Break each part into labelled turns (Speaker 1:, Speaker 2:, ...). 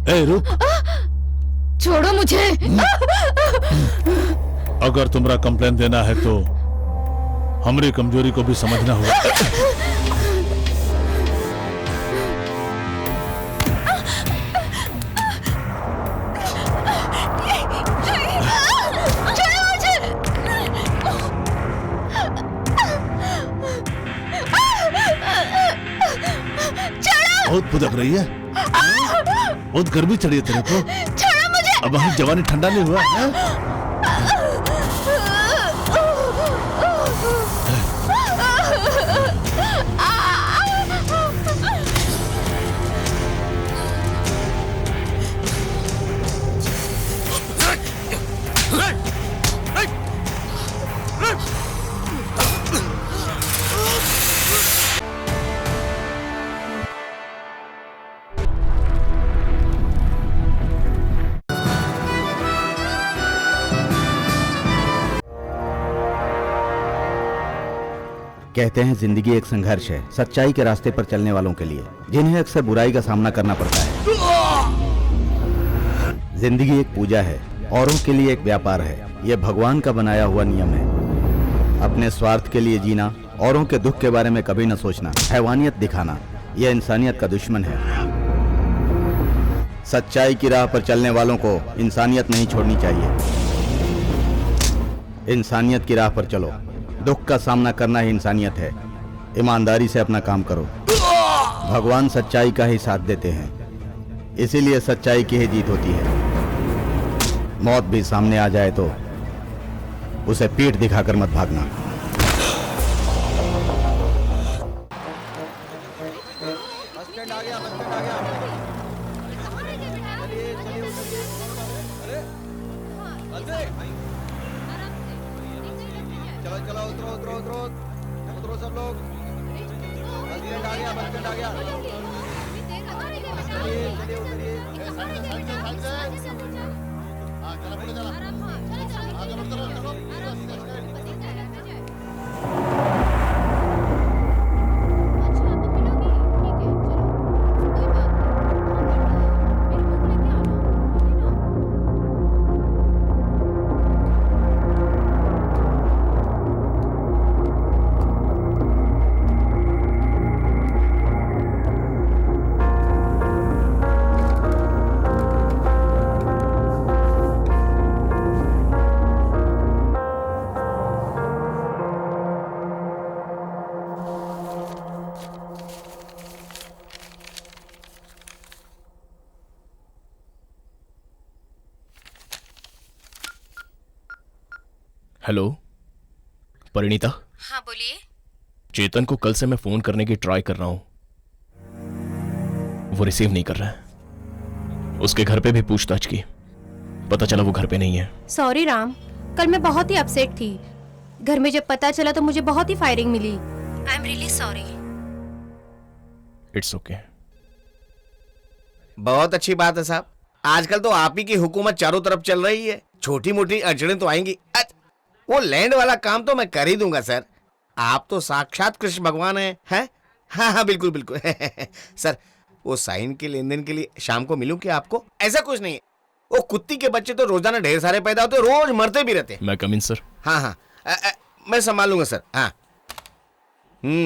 Speaker 1: ए रुक,
Speaker 2: छोड़ो मुझे।
Speaker 1: अगर तुम्हारा कंप्लेन देना है तो हमारी कमजोरी को भी समझना होगा। बहुत पुदक रही है, बहुत गर्मी चढ़ी है तेरे को।
Speaker 2: छोड़ो मुझे।
Speaker 1: अब हमारी जवानी ठंडा नहीं हुआ है?
Speaker 3: कहते हैं जिंदगी एक संघर्ष है सच्चाई के रास्ते पर चलने वालों के लिए, जिन्हें अक्सर बुराई का सामना करना पड़ता है। जिंदगी एक पूजा है, औरों के लिए एक व्यापार है। यह भगवान का बनाया हुआ नियम है। अपने स्वार्थ के लिए जीना, औरों के दुख के बारे में कभी न सोचना, हैवानियत दिखाना, यह इंसानियत का दुश्मन है। सच्चाई की राह पर चलने वालों को इंसानियत नहीं छोड़नी चाहिए। इंसानियत की राह पर चलो। दुख का सामना करना ही इंसानियत है। ईमानदारी से अपना काम करो। भगवान सच्चाई का ही साथ देते हैं, इसीलिए सच्चाई की ही जीत होती है। मौत भी सामने आ जाए तो उसे पीठ दिखाकर मत भागना।
Speaker 4: चलो उतरो उतरो उतरो उतरो सब लोग। बस स्टैंड आ गया, बस स्टैंड आ गया। चलिए चलिए उतरिए। हाँ चलो पूरे चलो। आगे बढ़ते रहो चलो।
Speaker 5: हेलो परिणीता।
Speaker 2: हाँ बोलिए।
Speaker 5: चेतन को कल से मैं फोन करने की ट्राई कर रहा हूं, वो रिसीव नहीं कर रहा है। उसके घर पे भी पूछताछ की, पता चला वो घर पे नहीं है।
Speaker 2: सॉरी राम, कल मैं बहुत ही अपसेट थी। घर में जब पता चला तो मुझे बहुत ही फायरिंग मिली। I am really sorry.
Speaker 5: It's okay.
Speaker 4: बहुत अच्छी बात है साहब, आजकल तो आप ही की हुकूमत चारों तरफ चल रही है। छोटी मोटी अड़चनें तो आएंगी। वो लैंड वाला काम तो मैं कर ही दूंगा सर। आप तो साक्षात कृष्ण भगवान हैं? हाँ हाँ बिल्कुल बिल्कुल। सर वो साइन के लेन देन के लिए शाम को मिलूं क्या आपको? ऐसा कुछ नहीं है, वो कुत्ती के बच्चे तो रोजाना ढेर सारे पैदा होते, रोज मरते भी रहते।
Speaker 5: मैं कम इन सर?
Speaker 4: हाँ हाँ मैं संभाल लूंगा सर। हाँ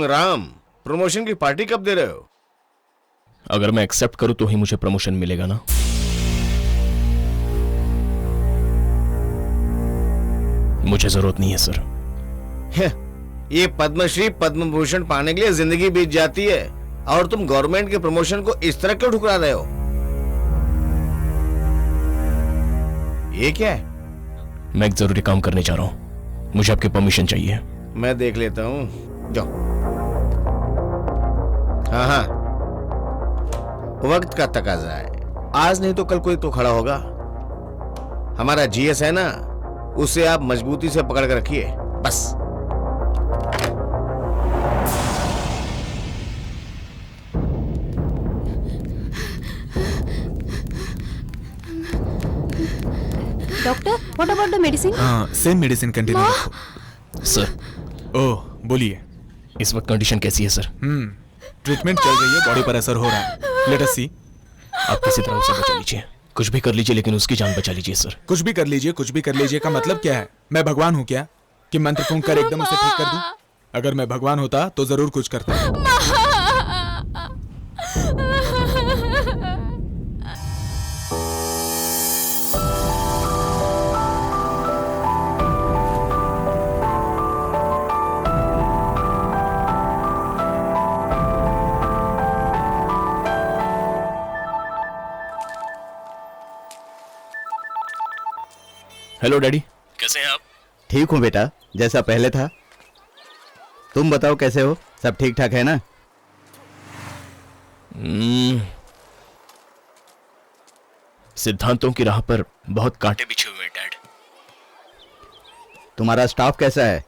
Speaker 4: राम, प्रमोशन की पार्टी कब दे रहे हो?
Speaker 5: अगर मैं एक्सेप्ट करूं तो ही मुझे प्रमोशन मिलेगा ना? मुझे जरूरत नहीं है सर।
Speaker 4: ये पद्मश्री पद्म भूषण पाने के लिए जिंदगी बीत जाती है और तुम गवर्नमेंट के प्रमोशन को इस तरह क्यों ठुकरा रहे हो? ये क्या है?
Speaker 5: मैं एक जरूरी काम करने जा रहा हूं, मुझे आपकी परमिशन चाहिए।
Speaker 4: मैं देख लेता हूं, जाओ। हाँ हाँ वक्त का तकाजा है, आज नहीं तो कल कोई तो खड़ा होगा। हमारा जीएस है ना, उसे आप मजबूती से पकड़ कर रखिए बस।
Speaker 2: Doctor, what about the medicine?
Speaker 6: Same medicine continue रखो।
Speaker 5: सर।
Speaker 6: ओह बोलिए।
Speaker 5: इस वक्त कंडीशन कैसी है सर?
Speaker 6: ट्रीटमेंट चल रही है, बॉडी पर असर हो रहा है। लेट अस सी।
Speaker 5: आप किसी तरह उसे बचा लीजिए, कुछ भी कर लीजिए लेकिन उसकी जान बचा लीजिए सर।
Speaker 6: कुछ भी कर लीजिए, कुछ भी कर लीजिए का मतलब क्या है? मैं भगवान हूँ क्या कि मंत्र फूंक कर एकदम उसे ठीक कर दूं? अगर मैं भगवान होता तो जरूर कुछ करता।
Speaker 5: हेलो डैडी, कैसे हैं आप?
Speaker 3: ठीक हूँ बेटा, जैसा पहले था। तुम बताओ कैसे हो? सब ठीक ठाक है ना?
Speaker 5: सिद्धांतों की राह पर बहुत कांटे बिछे हुए हैं डैड।
Speaker 3: तुम्हारा स्टाफ कैसा है?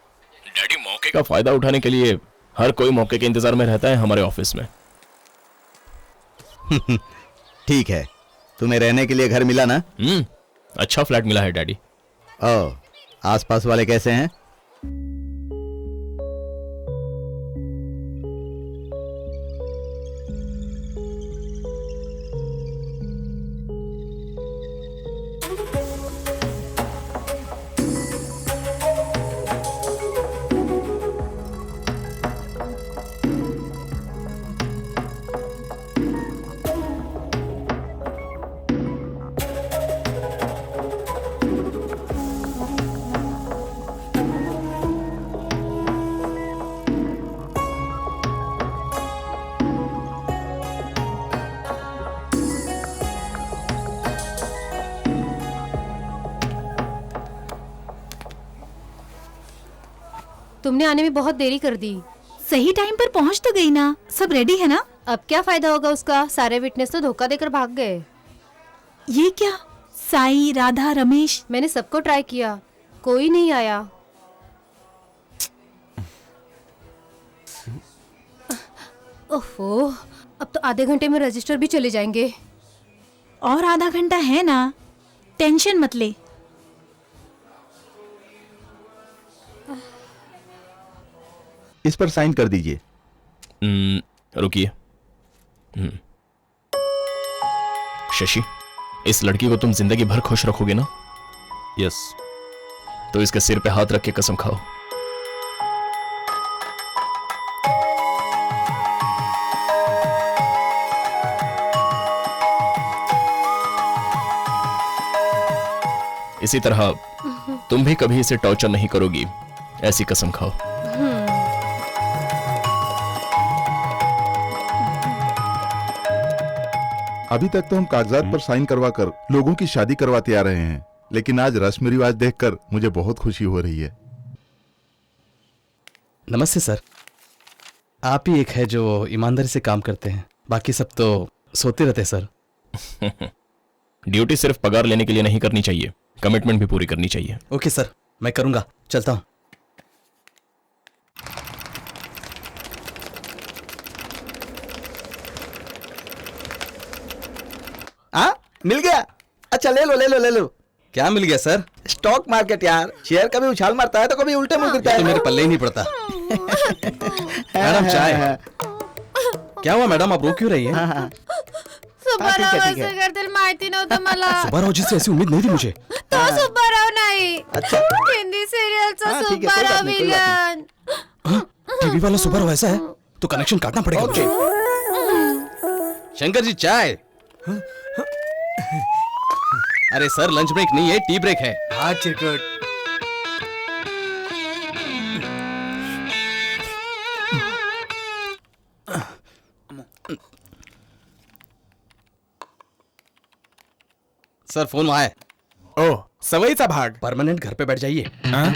Speaker 5: डैडी, मौके का फायदा उठाने के लिए हर कोई मौके के इंतजार में रहता है हमारे ऑफिस में।
Speaker 3: ठीक है, तुम्हें रहने के लिए घर मिला ना?
Speaker 5: अच्छा फ्लैट मिला है डैडी।
Speaker 3: ओ, आसपास वाले कैसे हैं?
Speaker 2: तुमने आने में बहुत देरी कर दी।
Speaker 7: सही टाइम पर पहुंच तो गई ना, सब रेडी है ना?
Speaker 2: अब क्या फायदा होगा उसका, सारे विटनेस तो धोखा देकर भाग गए।
Speaker 7: ये क्या? साई, राधा, रमेश,
Speaker 2: मैंने सबको ट्राई किया, कोई नहीं आया। ओहो, अब तो आधे घंटे में रजिस्टर भी चले जाएंगे।
Speaker 7: और आधा घंटा है ना, टेंशन मत ले।
Speaker 3: इस पर साइन कर दीजिए।
Speaker 5: रुकिए। शशि, इस लड़की को तुम जिंदगी भर खुश रखोगे ना?
Speaker 3: यस।
Speaker 5: तो इसके सिर पे हाथ रख के कसम खाओ। इसी तरह तुम भी कभी इसे टॉर्चर नहीं करोगी, ऐसी कसम खाओ।
Speaker 8: अभी तक तो हम कागजात पर साइन करवाकर लोगों की शादी करवाते आ रहे हैं, लेकिन आज रस्म रिवाज देखकर मुझे बहुत खुशी हो रही है।
Speaker 9: नमस्ते सर। आप ही एक है जो ईमानदारी से काम करते हैं, बाकी सब तो सोते रहते हैं सर।
Speaker 5: ड्यूटी सिर्फ पगार लेने के लिए नहीं करनी चाहिए, कमिटमेंट भी पूरी करनी चाहिए।
Speaker 9: ओके सर, मैं करूंगा, चलता हूं।
Speaker 3: मिल गया? अच्छा ले लो ले लो ले लो।
Speaker 9: क्या मिल गया सर?
Speaker 3: स्टॉक मार्केट यार, शेयर कभी उछाल मारता है तो कभी उल्टे मुंह गिरता
Speaker 9: ये तो
Speaker 3: है।
Speaker 9: मेरे पल्ले ही नहीं पड़ता। मैडम चाय। क्या हुआ मैडम, आप रो क्यों रही हैं?
Speaker 2: सुब्बाराव असं करतील माहिती नव्हतं मला।
Speaker 9: सुब्बाराव जी से ऐसी उम्मीद नहीं थी मुझे।
Speaker 2: तो सुब्बाराव नाही,
Speaker 3: अच्छा।
Speaker 2: हिंदी सिरियलचा
Speaker 3: हाँ, ठीक है, कोई बात
Speaker 2: सुब्बाराव
Speaker 3: नहीं, कोई बात
Speaker 2: विलन।
Speaker 9: टीवी वाला सुब्बाराव ऐसा है तो कनेक्शन काटना पड़ेगा मुझे। शंकर जी चाय। अरे सर, लंच ब्रेक नहीं है, टी ब्रेक है।
Speaker 4: हाँ चिरकुट।
Speaker 9: सर फोन वहां है।
Speaker 6: ओह, सवयीचा भाग।
Speaker 9: परमानेंट घर पे बैठ जाइए।
Speaker 6: हाँ?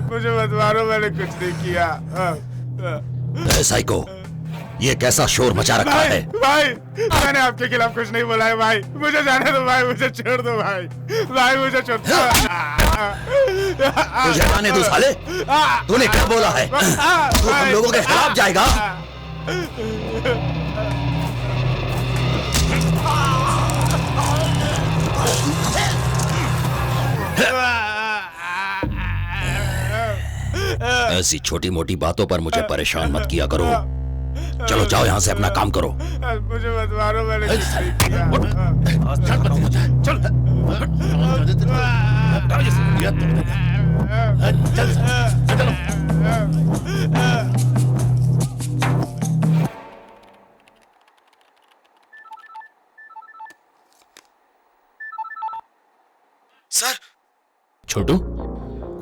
Speaker 10: मुझे मत मारो, मैंने कुछ नहीं किया।
Speaker 11: साइको, ये कैसा शोर मचा रखा है?
Speaker 10: भाई मैंने आपके खिलाफ कुछ नहीं बोला है भाई, मुझे जाने दो भाई, मुझे छोड़ दो भाई, भाई मुझे छोड़ दो।
Speaker 11: तुझे जाने दो साले, तूने क्या बोला है? तू हम लोगों के खिलाफ जाएगा? ऐसी छोटी मोटी बातों पर मुझे परेशान मत किया करो। चलो जाओ यहाँ से, अपना काम करो।
Speaker 10: मुझे मत मारो, मैंने कुछ नहीं किया।
Speaker 9: सर।
Speaker 5: छोटू,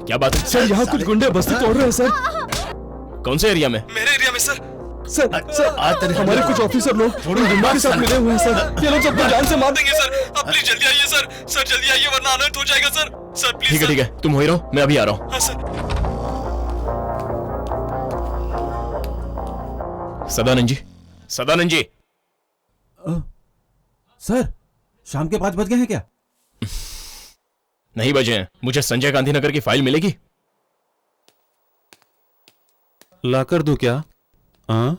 Speaker 5: क्या बात है?
Speaker 9: सर यहाँ कुछ गुंडे बस्ती तोड़ रहे हैं सर।
Speaker 5: कौन से एरिया में?
Speaker 9: मेरे एरिया में सर। सर हमारे कुछ ऑफिसर लोग गुंडों के साथ मिले हुए हैं सर। ये लोग सबको जान से मार देंगे सर। आप प्लीज जल्दी आइए सर। सर जल्दी आइए वरना अनर्थ हो जाएगा सर। Sir please.
Speaker 5: ठीक है, तुम वहीं रहो, मैं अभी आ रहा हूँ।
Speaker 9: हाँ सर।
Speaker 5: सदानंद जी, सदानंद जी।
Speaker 12: सर शाम के 5 बज गए हैं क्या?
Speaker 5: नहीं बजे हैं। मुझे संजय गांधी नगर की फाइल मिलेगी?
Speaker 12: ला कर दूं क्या? हाँ?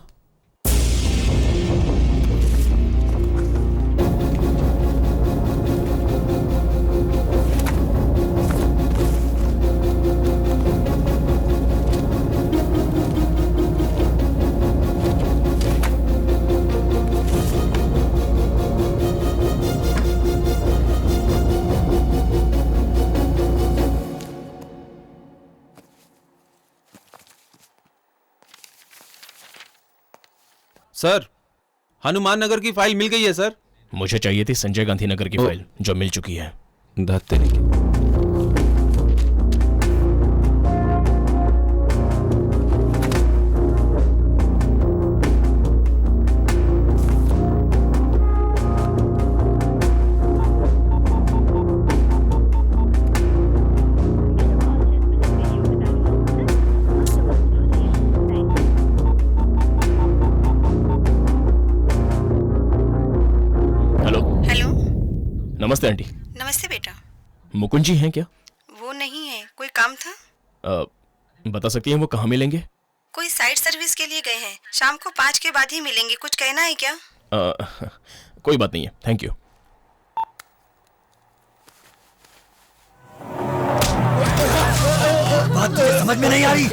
Speaker 12: सर हनुमान नगर की फाइल मिल गई है सर।
Speaker 5: मुझे चाहिए थी संजय गांधी नगर की फाइल, जो मिल चुकी है।
Speaker 12: धत्तेरी की।
Speaker 5: नमस्ते आंटी।
Speaker 7: नमस्ते बेटा।
Speaker 5: मुकुंद जी हैं क्या?
Speaker 7: वो नहीं है, कोई काम था?
Speaker 5: बता सकती हैं वो कहाँ मिलेंगे?
Speaker 7: कोई साइट सर्विस के लिए गए हैं, शाम को 5 के बाद ही मिलेंगे। कुछ कहना है क्या?
Speaker 5: कोई बात नहीं है, थैंक यू।
Speaker 11: बात तुझे समझ में नहीं आ रही?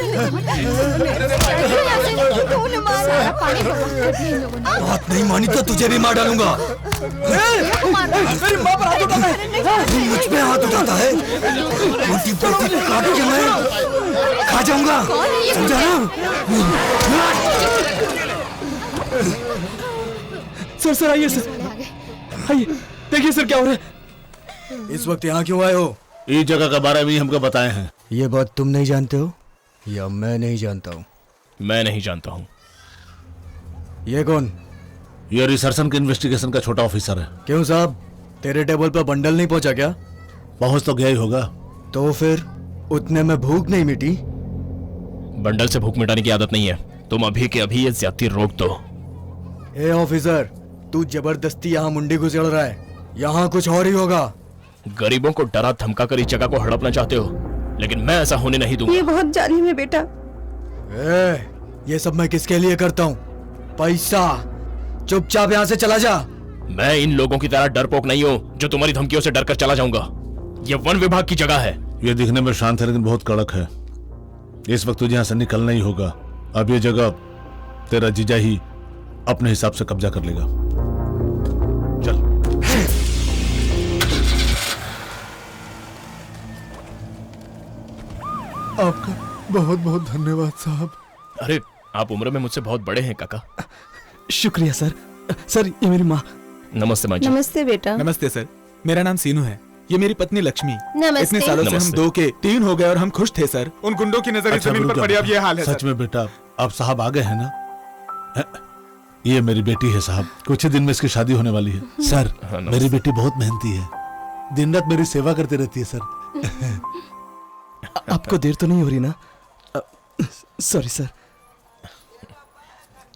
Speaker 11: बात नहीं मानी तो तुझे भी मार डालूंगा।
Speaker 9: मेरी माँ पर हाथ उठाता है।
Speaker 11: मुझ पे हाथ उठाता है? मोटी पोटी काट के मैं खा जाऊंगा, समझा ना?
Speaker 9: सर आइए सर, आइए देखिए सर क्या हो रहा है।
Speaker 11: इस वक्त यहाँ क्यों आए हो?
Speaker 1: इस जगह के बारे में हमको बताए हैं।
Speaker 11: ये बात तुम नहीं जानते हो या मैं नहीं जानता हूँ?
Speaker 5: मैं नहीं जानता हूँ।
Speaker 11: ये कौन?
Speaker 1: ये रिसर्च के इन्वेस्टिगेशन का छोटा ऑफिसर है।
Speaker 11: क्यों साहब, तेरे टेबल पर बंडल नहीं पहुंचा क्या?
Speaker 1: पहुंच तो गया ही होगा।
Speaker 11: तो फिर उतने में भूख नहीं मिटी?
Speaker 5: बंडल से भूख मिटाने की आदत नहीं है। तुम अभी के अभी ये ज्यादती रोक दो।
Speaker 11: ए ऑफिसर, तू जबरदस्ती यहाँ मुंडी घुसेड़ रहा है। यहाँ कुछ और ही होगा।
Speaker 5: गरीबों को डरा धमका कर इस जगह को हड़पना चाहते हो, लेकिन मैं ऐसा होने नहीं दूंगा।
Speaker 7: ये बहुत जालिम है बेटा।
Speaker 11: ये सब मैं किसके लिए करता हूँ? पैसा। चुपचाप यहाँ से चला जा।
Speaker 5: मैं इन लोगों की तरह डरपोक नहीं हूँ जो तुम्हारी धमकियों से डरकर चला जाऊंगा। ये वन विभाग की जगह है।
Speaker 1: ये दिखने में शांत है लेकिन बहुत कड़क है। इस वक्त तुझे यहाँ से निकलना ही होगा। अब ये जगह तेरा जीजा ही अपने हिसाब से कब्जा कर लेगा। चल।
Speaker 8: आपका बहुत बहुत धन्यवाद साहब।
Speaker 5: अरे आप उम्र में मुझसे बहुत बड़े हैं काका।
Speaker 9: शुक्रिया सर। सर ये मेरी माँ।
Speaker 5: नमस्ते माँ जी।
Speaker 7: नमस्ते बेटा।
Speaker 6: नमस्ते सर, मेरा नाम सीनू है। ये मेरी पत्नी लक्ष्मी।
Speaker 2: नमस्ते।
Speaker 6: इतने सालों से हम 2 के 3 हो गए और हम खुश थे सर। उन गुंडों की नजर
Speaker 1: अच्छा,
Speaker 6: जमीन पर पड़ी, अब ये हाल है
Speaker 1: सच
Speaker 6: सर।
Speaker 1: में बेटा, अब साहब आ गए हैं ना? ये मेरी बेटी है साहब, कुछ ही दिन में इसकी शादी होने वाली है। सर मेरी बेटी बहुत मेहनती है, दिन रात मेरी सेवा करती रहती है सर।
Speaker 9: आपको देर तो नहीं हो रही ना? Sorry sir.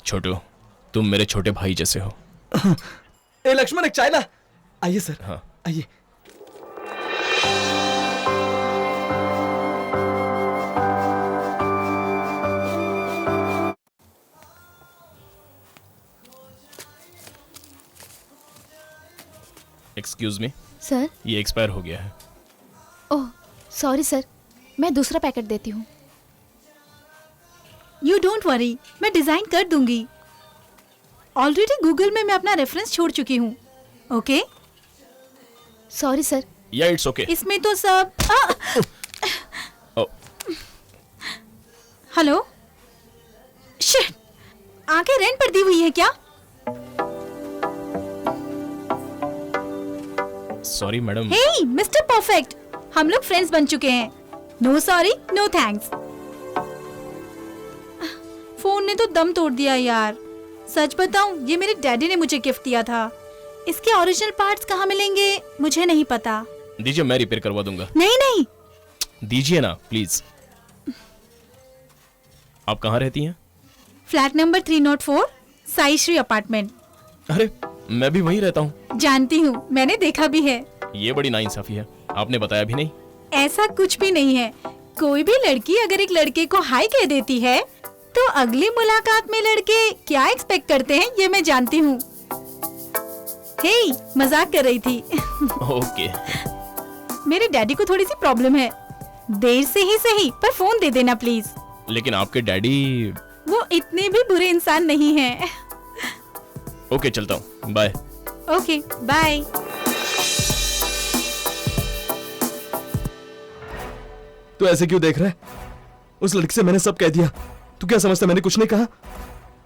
Speaker 5: छोटू, तुम मेरे छोटे भाई जैसे हो।
Speaker 9: ए लक्ष्मण, एक चाय ला। आइए सर।
Speaker 5: हाँ
Speaker 9: आइए।
Speaker 5: Excuse me
Speaker 2: sir.
Speaker 5: ये एक्सपायर हो गया है।
Speaker 2: ओह सॉरी सर, मैं दूसरा पैकेट देती हूँ।
Speaker 13: यू डोंट वरी, मैं डिजाइन कर दूंगी। ऑलरेडी गूगल में मैं अपना रेफरेंस छोड़ चुकी हूँ। Okay
Speaker 2: sorry sir.
Speaker 5: या इट्स ओके।
Speaker 13: इसमें तो सब हेलो, शिट, आगे रेंट पर दी हुई है क्या?
Speaker 5: Sorry madam.
Speaker 13: Hey mister perfect, हम लोग फ्रेंड्स बन चुके हैं। No sorry no thanks. Phone ने तो दम तोड़ दिया यार। सच बताऊं, ये मेरे डैडी ने मुझे गिफ्ट दिया था। इसके ओरिजिनल पार्ट्स कहाँ मिलेंगे मुझे नहीं पता।
Speaker 5: दीजिए, मैं रिपेयर करवा दूंगा।
Speaker 13: नहीं नहीं,
Speaker 5: दीजिए ना प्लीज। आप कहाँ रहती हैं?
Speaker 13: Flat number 304, Sai Shri apartment.
Speaker 5: अरे मैं भी वहीं रहता हूँ।
Speaker 13: जानती हूँ, मैंने देखा भी है।
Speaker 5: ये बड़ी नाइंसाफी है, आपने बताया भी नहीं।
Speaker 13: ऐसा कुछ भी नहीं है। कोई भी लड़की अगर एक लड़के को हाई कह देती है तो अगली मुलाकात में लड़के क्या एक्सपेक्ट करते हैं ये मैं जानती हूँ। हे, मजाक कर रही थी।
Speaker 5: ओके।
Speaker 13: मेरे डैडी को थोड़ी सी प्रॉब्लम है। देर से ही सही, पर फोन दे देना प्लीज।
Speaker 5: लेकिन आपके डैडी
Speaker 13: वो इतने भी बुरे इंसान नहीं हैं।
Speaker 5: ओके, चलता हूँ, बाय।
Speaker 13: Okay bye.
Speaker 9: तू ऐसे क्यों देख रहा है? उस लड़की से मैंने सब कह दिया। तू क्या समझता मैंने कुछ नहीं कहा?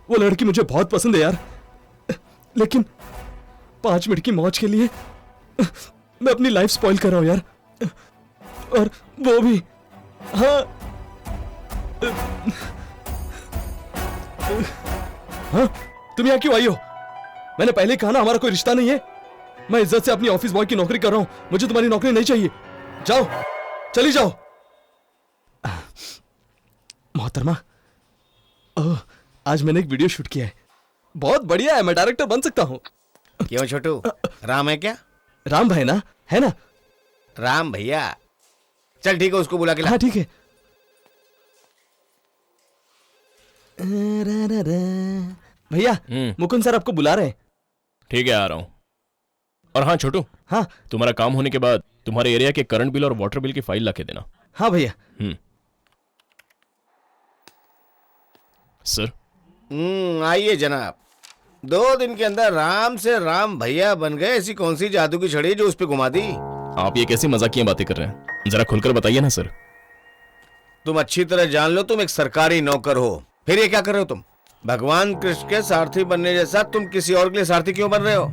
Speaker 9: वो लड़की मुझे बहुत पसंद है यार, लेकिन 5 मिनट की मौज के लिए मैं अपनी लाइफ स्पॉइल कर रहा हूं यार। और वो भी हाँ हाँ, तुम यहाँ क्यों आई हो? मैंने पहले कहा ना हमारा कोई रिश्ता नहीं है। मैं इज्जत से अपनी ऑफिस बॉय की नौकरी कर रहा हूं। मुझे तुम्हारी नौकरी नहीं चाहिए। जाओ, चली जाओ। मोहतरमा, आज मैंने एक वीडियो शूट किया है, बहुत बढ़िया है। मैं डायरेक्टर बन सकता हूँ।
Speaker 4: क्यों छोटू, राम है क्या?
Speaker 9: राम भाई ना, है ना?
Speaker 4: राम भैया, चल ठीक है, उसको बुला के ला।
Speaker 9: हाँ ठीक है। भैया, मुकुंद सर आपको बुला रहे हैं।
Speaker 5: ठीक है, आ रहा हूँ। और हाँ छोटू,
Speaker 9: हाँ,
Speaker 5: तुम्हारा काम होने के बाद तुम्हारे एरिया के करंट बिल और वाटर बिल की फाइल ला के देना।
Speaker 9: हाँ भैया।
Speaker 5: सर।
Speaker 4: आइए जनाब। 2 दिन के अंदर राम से राम भैया बन गए। ऐसी कौन सी जादू की छड़ी जो उस पे घुमा दी?
Speaker 5: आप ये कैसी मजाकिया बातें कर रहे हैं? जरा खुलकर बताइए ना सर।
Speaker 4: तुम अच्छी तरह जान लो, तुम एक सरकारी नौकर हो। फिर ये क्या कर रहे हो तुम? भगवान कृष्ण के सारथी बनने जैसा तुम किसी और के लिए सारथी क्यों बन रहे हो?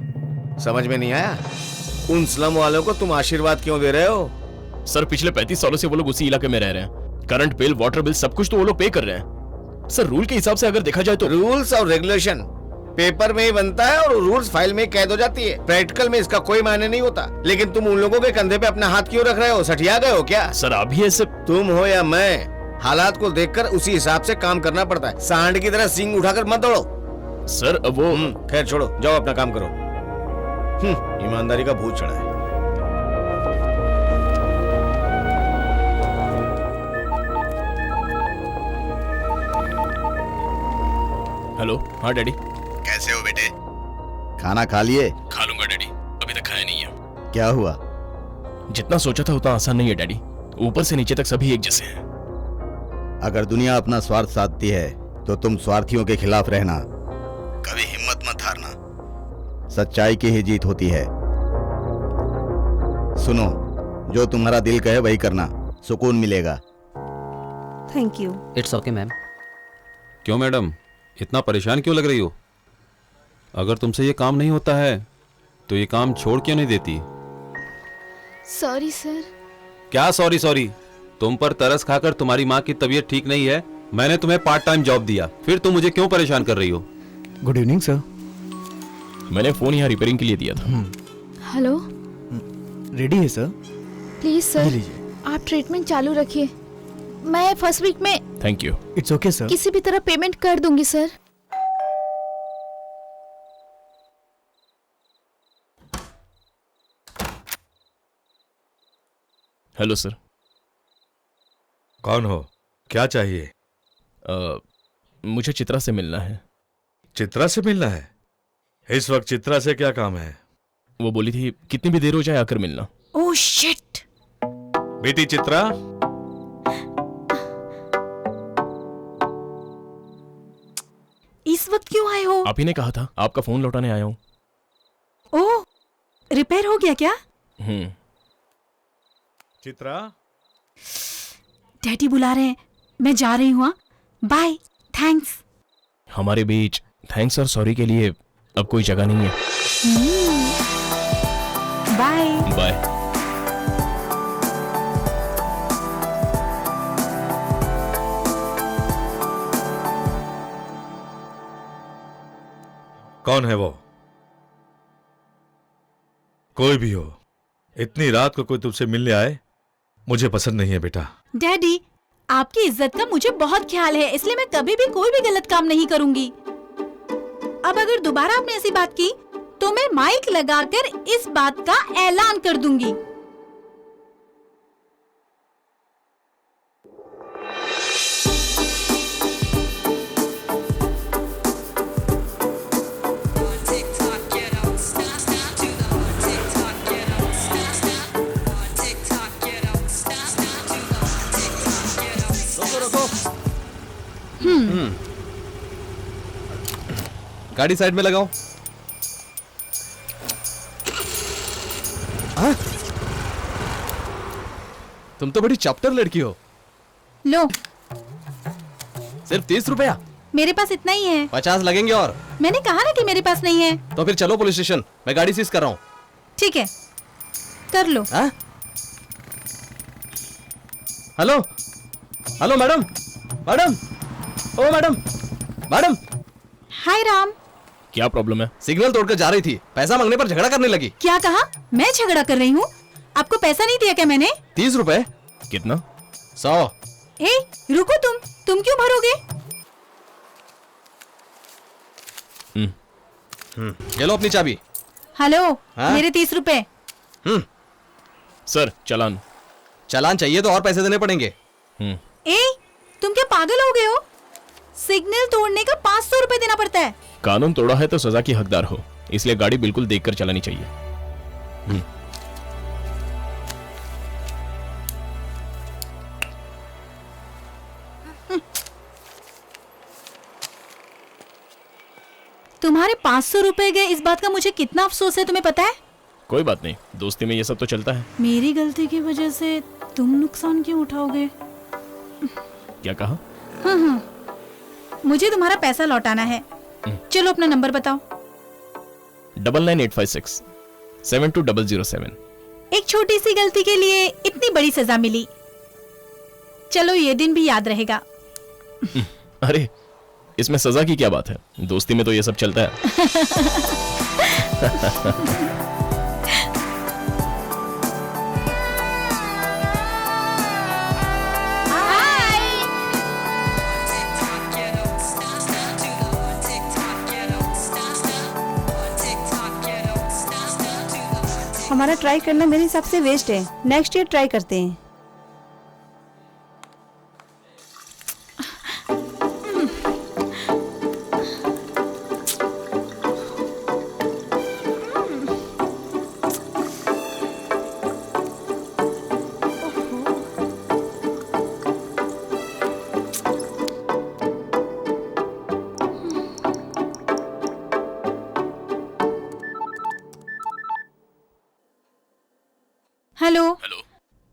Speaker 4: समझ में नहीं आया? उन स्लम वालों को तुम आशीर्वाद क्यों दे रहे हो?
Speaker 5: सर, पिछले 35 सालों से वो लोग उसी इलाके में रह रहे हैं। करंट बिल, वाटर बिल, सब कुछ तो वो लोग पे कर रहे हैं। सर, रूल के हिसाब से अगर देखा जाए तो
Speaker 4: रूल्स और रेगुलेशन पेपर में ही बनता है और रूल्स फाइल में कैद हो जाती है। प्रैक्टिकल में इसका कोई मायने नहीं होता। लेकिन तुम उन लोगों के कंधे पे अपना हाथ क्यों रख रहे हो? सठिया गए हो क्या?
Speaker 5: सर, अभी ऐसे
Speaker 4: तुम हो या मैं, हालात को देखकर उसी हिसाब से काम करना पड़ता है। सांड की तरह सींग उठाकर मत दौड़ो।
Speaker 5: सर, वो
Speaker 4: खैर छोड़ो, जाओ अपना काम करो। ईमानदारी का भूत चढ़ा है।
Speaker 5: हेलो। हाँ डैडी।
Speaker 3: कैसे हो बेटे? खाना खा लिए?
Speaker 5: खा लूंगा डैडी, अभी तक खाया नहीं है।
Speaker 3: क्या हुआ?
Speaker 5: जितना सोचा था उतना आसान नहीं है डैडी। ऊपर से नीचे तक सभी एक जैसे हैं।
Speaker 3: अगर दुनिया अपना स्वार्थ साधती है तो तुम स्वार्थियों के खिलाफ रहना। कभी हिम्मत मत हारना। सच्चाई की ही जीत होती है। सुनो, जो तुम्हारा दिल कहे वही करना, सुकून मिलेगा।
Speaker 7: Thank you.
Speaker 12: It's okay ma'am. क्यों मैडम, इतना परेशान क्यों लग रही हो? अगर तुमसे ये काम नहीं होता है तो ये काम छोड़ क्यों नहीं देती?
Speaker 2: Sorry sir.
Speaker 12: क्या सॉरी सॉरी? तुम पर तरस खाकर तुम्हारी माँ की तबीयत ठीक नहीं है, मैंने तुम्हें पार्ट टाइम जॉब दिया, फिर तुम मुझे क्यों परेशान कर रही हो?
Speaker 11: Good evening sir.
Speaker 5: मैंने फोन यहाँ रिपेयरिंग के लिए दिया था।
Speaker 14: हेलो,
Speaker 11: रेडी है सर?
Speaker 14: प्लीज
Speaker 11: ये
Speaker 14: सर,
Speaker 11: लीजिए।
Speaker 14: आप ट्रीटमेंट चालू रखिए। मैं फर्स्ट वीक में
Speaker 5: thank you.
Speaker 11: It's okay sir.
Speaker 14: किसी भी तरह पेमेंट कर दूंगी सर।
Speaker 5: Hello sir.
Speaker 15: कौन हो? क्या चाहिए?
Speaker 5: मुझे चित्रा से मिलना है।
Speaker 15: चित्रा से मिलना है? इस वक्त चित्रा से क्या काम है?
Speaker 5: वो बोली थी कितनी भी देर हो जाए आकर मिलना।
Speaker 14: Oh shit.
Speaker 15: बेटी चित्रा,
Speaker 13: इस वक्त क्यों आए हो?
Speaker 5: आप ही ने कहा था, आपका फोन लौटाने आया हूँ।
Speaker 13: ओह, रिपेयर हो गया क्या?
Speaker 15: चित्रा,
Speaker 13: डैडी बुला रहे हैं, मैं जा रही हूँ। Bye, thanks.
Speaker 5: हमारे बीच थैंक्स और सॉरी के लिए अब कोई जगह नहीं है।
Speaker 13: Bye
Speaker 5: bye.
Speaker 15: कौन है वो? कोई भी हो, इतनी रात को कोई तुमसे मिलने आए मुझे पसंद नहीं है बेटा।
Speaker 13: डैडी, आपकी इज्जत का मुझे बहुत ख्याल है, इसलिए मैं कभी भी कोई भी गलत काम नहीं करूंगी। अब अगर दोबारा आपने ऐसी बात की तो मैं माइक लगाकर इस बात का ऐलान कर दूंगी।
Speaker 9: गाड़ी साइड में लगाओ। तुम तो बड़ी चैप्टर लड़की हो।
Speaker 13: लो,
Speaker 9: सिर्फ 30 रुपया?
Speaker 13: मेरे पास इतना ही है।
Speaker 9: 50 लगेंगे। और
Speaker 13: मैंने कहा ना कि मेरे पास नहीं है।
Speaker 9: तो फिर चलो पुलिस स्टेशन, मैं गाड़ी सीज कर रहा हूँ।
Speaker 13: ठीक है, कर लो।
Speaker 9: हेलो हेलो मैडम, मैडम, ओ मैडम, मैडम।
Speaker 13: हाय राम।
Speaker 5: क्या प्रॉब्लम है?
Speaker 9: सिग्नल तोड़कर जा रही थी, पैसा मांगने पर झगड़ा करने लगी।
Speaker 13: क्या कहा? मैं झगड़ा कर रही हूँ? आपको पैसा नहीं दिया क्या मैंने?
Speaker 9: 30 रुपए।
Speaker 5: कितना?
Speaker 9: 100।
Speaker 13: ए, रुको, तुम क्यों भरोगे?
Speaker 9: ये लो अपनी चाबी।
Speaker 13: हेलो,
Speaker 9: हाँ?
Speaker 13: मेरे 30 रुपए।
Speaker 5: सर, चालान।
Speaker 9: चालान चाहिए तो और पैसे देने पड़ेंगे।
Speaker 13: ए, तुम क्या पागल हो गए हो? सिग्नल तोड़ने का 500 रुपए देना पड़ता है।
Speaker 5: कानून तोड़ा है तो सजा की हकदार हो, इसलिए गाड़ी बिल्कुल देखकर चलानी चाहिए।
Speaker 13: तुम्हारे 500 रुपए गए, इस बात का मुझे कितना अफसोस है, तुम्हें पता है?
Speaker 5: कोई बात नहीं, दोस्ती में ये सब तो चलता है।
Speaker 13: मेरी गलती की वजह से तुम नुकसान क्यों उठाओगे?
Speaker 5: क्या कहा?
Speaker 13: हाँ, मुझे तुम्हारा पैसा लौटाना है। चलो अपना नंबर बताओ।
Speaker 5: 99856 72007।
Speaker 13: एक छोटी सी गलती के लिए इतनी बड़ी सजा मिली। चलो, ये दिन भी याद रहेगा।
Speaker 5: अरे, इसमें सजा की क्या बात है? दोस्ती में तो ये सब चलता है।
Speaker 16: हमारा ट्राई करना मेरे हिसाब से वेस्ट है। नेक्स्ट ईयर ट्राई करते हैं।
Speaker 13: हेलो।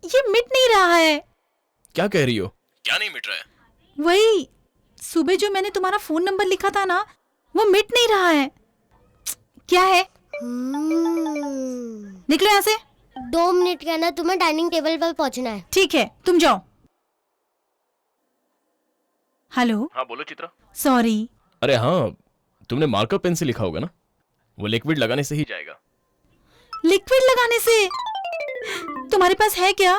Speaker 13: ये मिट नहीं रहा है।
Speaker 5: क्या कह रही हो? क्या नहीं मिट रहा है?
Speaker 13: वही सुबह जो मैंने तुम्हारा फोन नंबर लिखा था ना, वो मिट नहीं रहा है। क्या है? निकलो यहाँ से।
Speaker 17: 2 मिनट के अंदर तुम्हें डाइनिंग टेबल पर पहुँचना है।
Speaker 13: ठीक है, तुम जाओ। हेलो।
Speaker 5: हाँ बोलो चित्रा।
Speaker 13: सॉरी।
Speaker 5: अरे हाँ, तुमने मार्कर पेन से लिखा होगा ना, वो लिक्विड लगाने से ही जाएगा।
Speaker 13: लिक्विड लगाने से? तुम्हारे पास है क्या?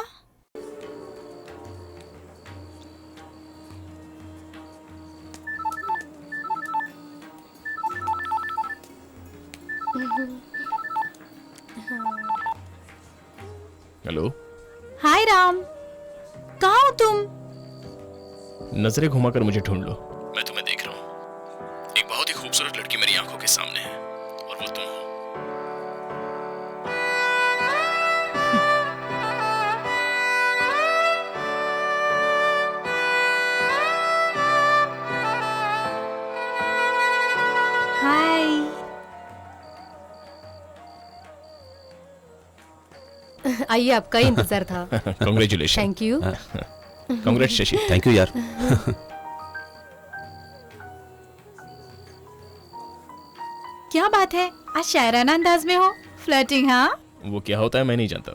Speaker 5: हेलो।
Speaker 13: हाय राम, कहाँ हो तुम?
Speaker 5: नजरें घुमाकर मुझे ढूंढ लो, मैं तुम्हें देख रहा हूँ। एक बहुत ही खूबसूरत लड़की मेरी आंखों के सामने है और वो तुम हो।
Speaker 13: हाय।
Speaker 2: आइए, आपका ही इंतजार था।
Speaker 5: Congratulation.
Speaker 2: Thank you.
Speaker 5: कांग्रेट Shashi.
Speaker 12: Thank you यार।
Speaker 13: क्या बात है, आज शायराना अंदाज में हो। फ्लर्टिंग? हाँ।
Speaker 5: वो क्या होता है मैं नहीं जानता।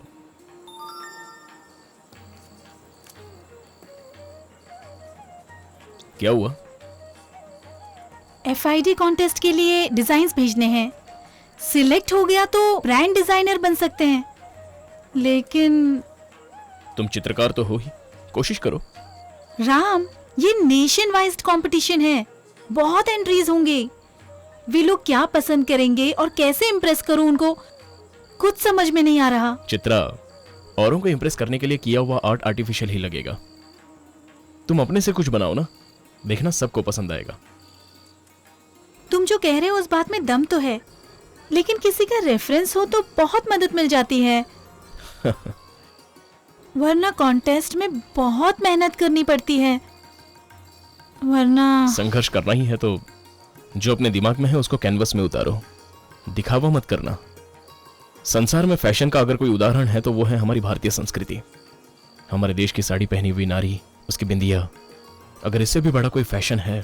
Speaker 5: क्या हुआ?
Speaker 13: FID कॉन्टेस्ट के लिए डिजाइन्स भेजने हैं। सिलेक्ट हो गया तो ब्रांड डिजाइनर बन सकते हैं, लेकिन
Speaker 5: तुम चित्रकार तो हो ही, कोशिश करो।
Speaker 13: राम, ये नेशन वाइज कंपटीशन है, बहुत एंट्रीज होंगे। वे लोग क्या पसंद करेंगे और कैसे इम्प्रेस करूं उनको, कुछ समझ में नहीं आ रहा।
Speaker 5: चित्रा, औरों को इम्प्रेस करने के लिए किया हुआ आर्ट आर्टिफिशियल ही लगेगा। तुम अपने से कुछ बनाओ ना, देखना सबको पसंद आएगा।
Speaker 13: तुम जो कह रहे हो उस बात में दम तो है, लेकिन किसी का रेफरेंस हो तो बहुत मदद मिल जाती है। वरना कॉन्टेस्ट में बहुत मेहनत करनी पड़ती है। वरना
Speaker 5: संघर्ष करना ही है तो जो अपने दिमाग में है उसको कैनवस में उतारो, दिखावा मत करना। संसार में फैशन का अगर कोई उदाहरण है तो वो है हमारी भारतीय संस्कृति। हमारे देश की साड़ी पहनी हुई नारी, उसकी बिंदिया, अगर इससे भी बड़ा कोई फैशन है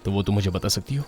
Speaker 5: तो वो तुम मुझे बता सकती हो?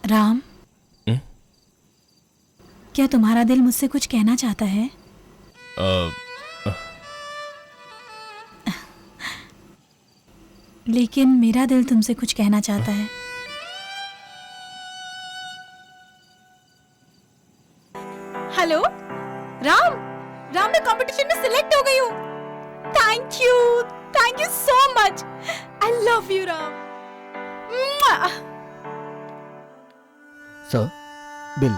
Speaker 13: राम, क्या तुम्हारा दिल मुझसे कुछ कहना चाहता है? लेकिन मेरा दिल तुमसे कुछ कहना चाहता है। हेलो राम, राम मैं कंपटीशन में सिलेक्ट हो गई हूँ। Thank you so much. I love you Ram.
Speaker 3: Sir, bill.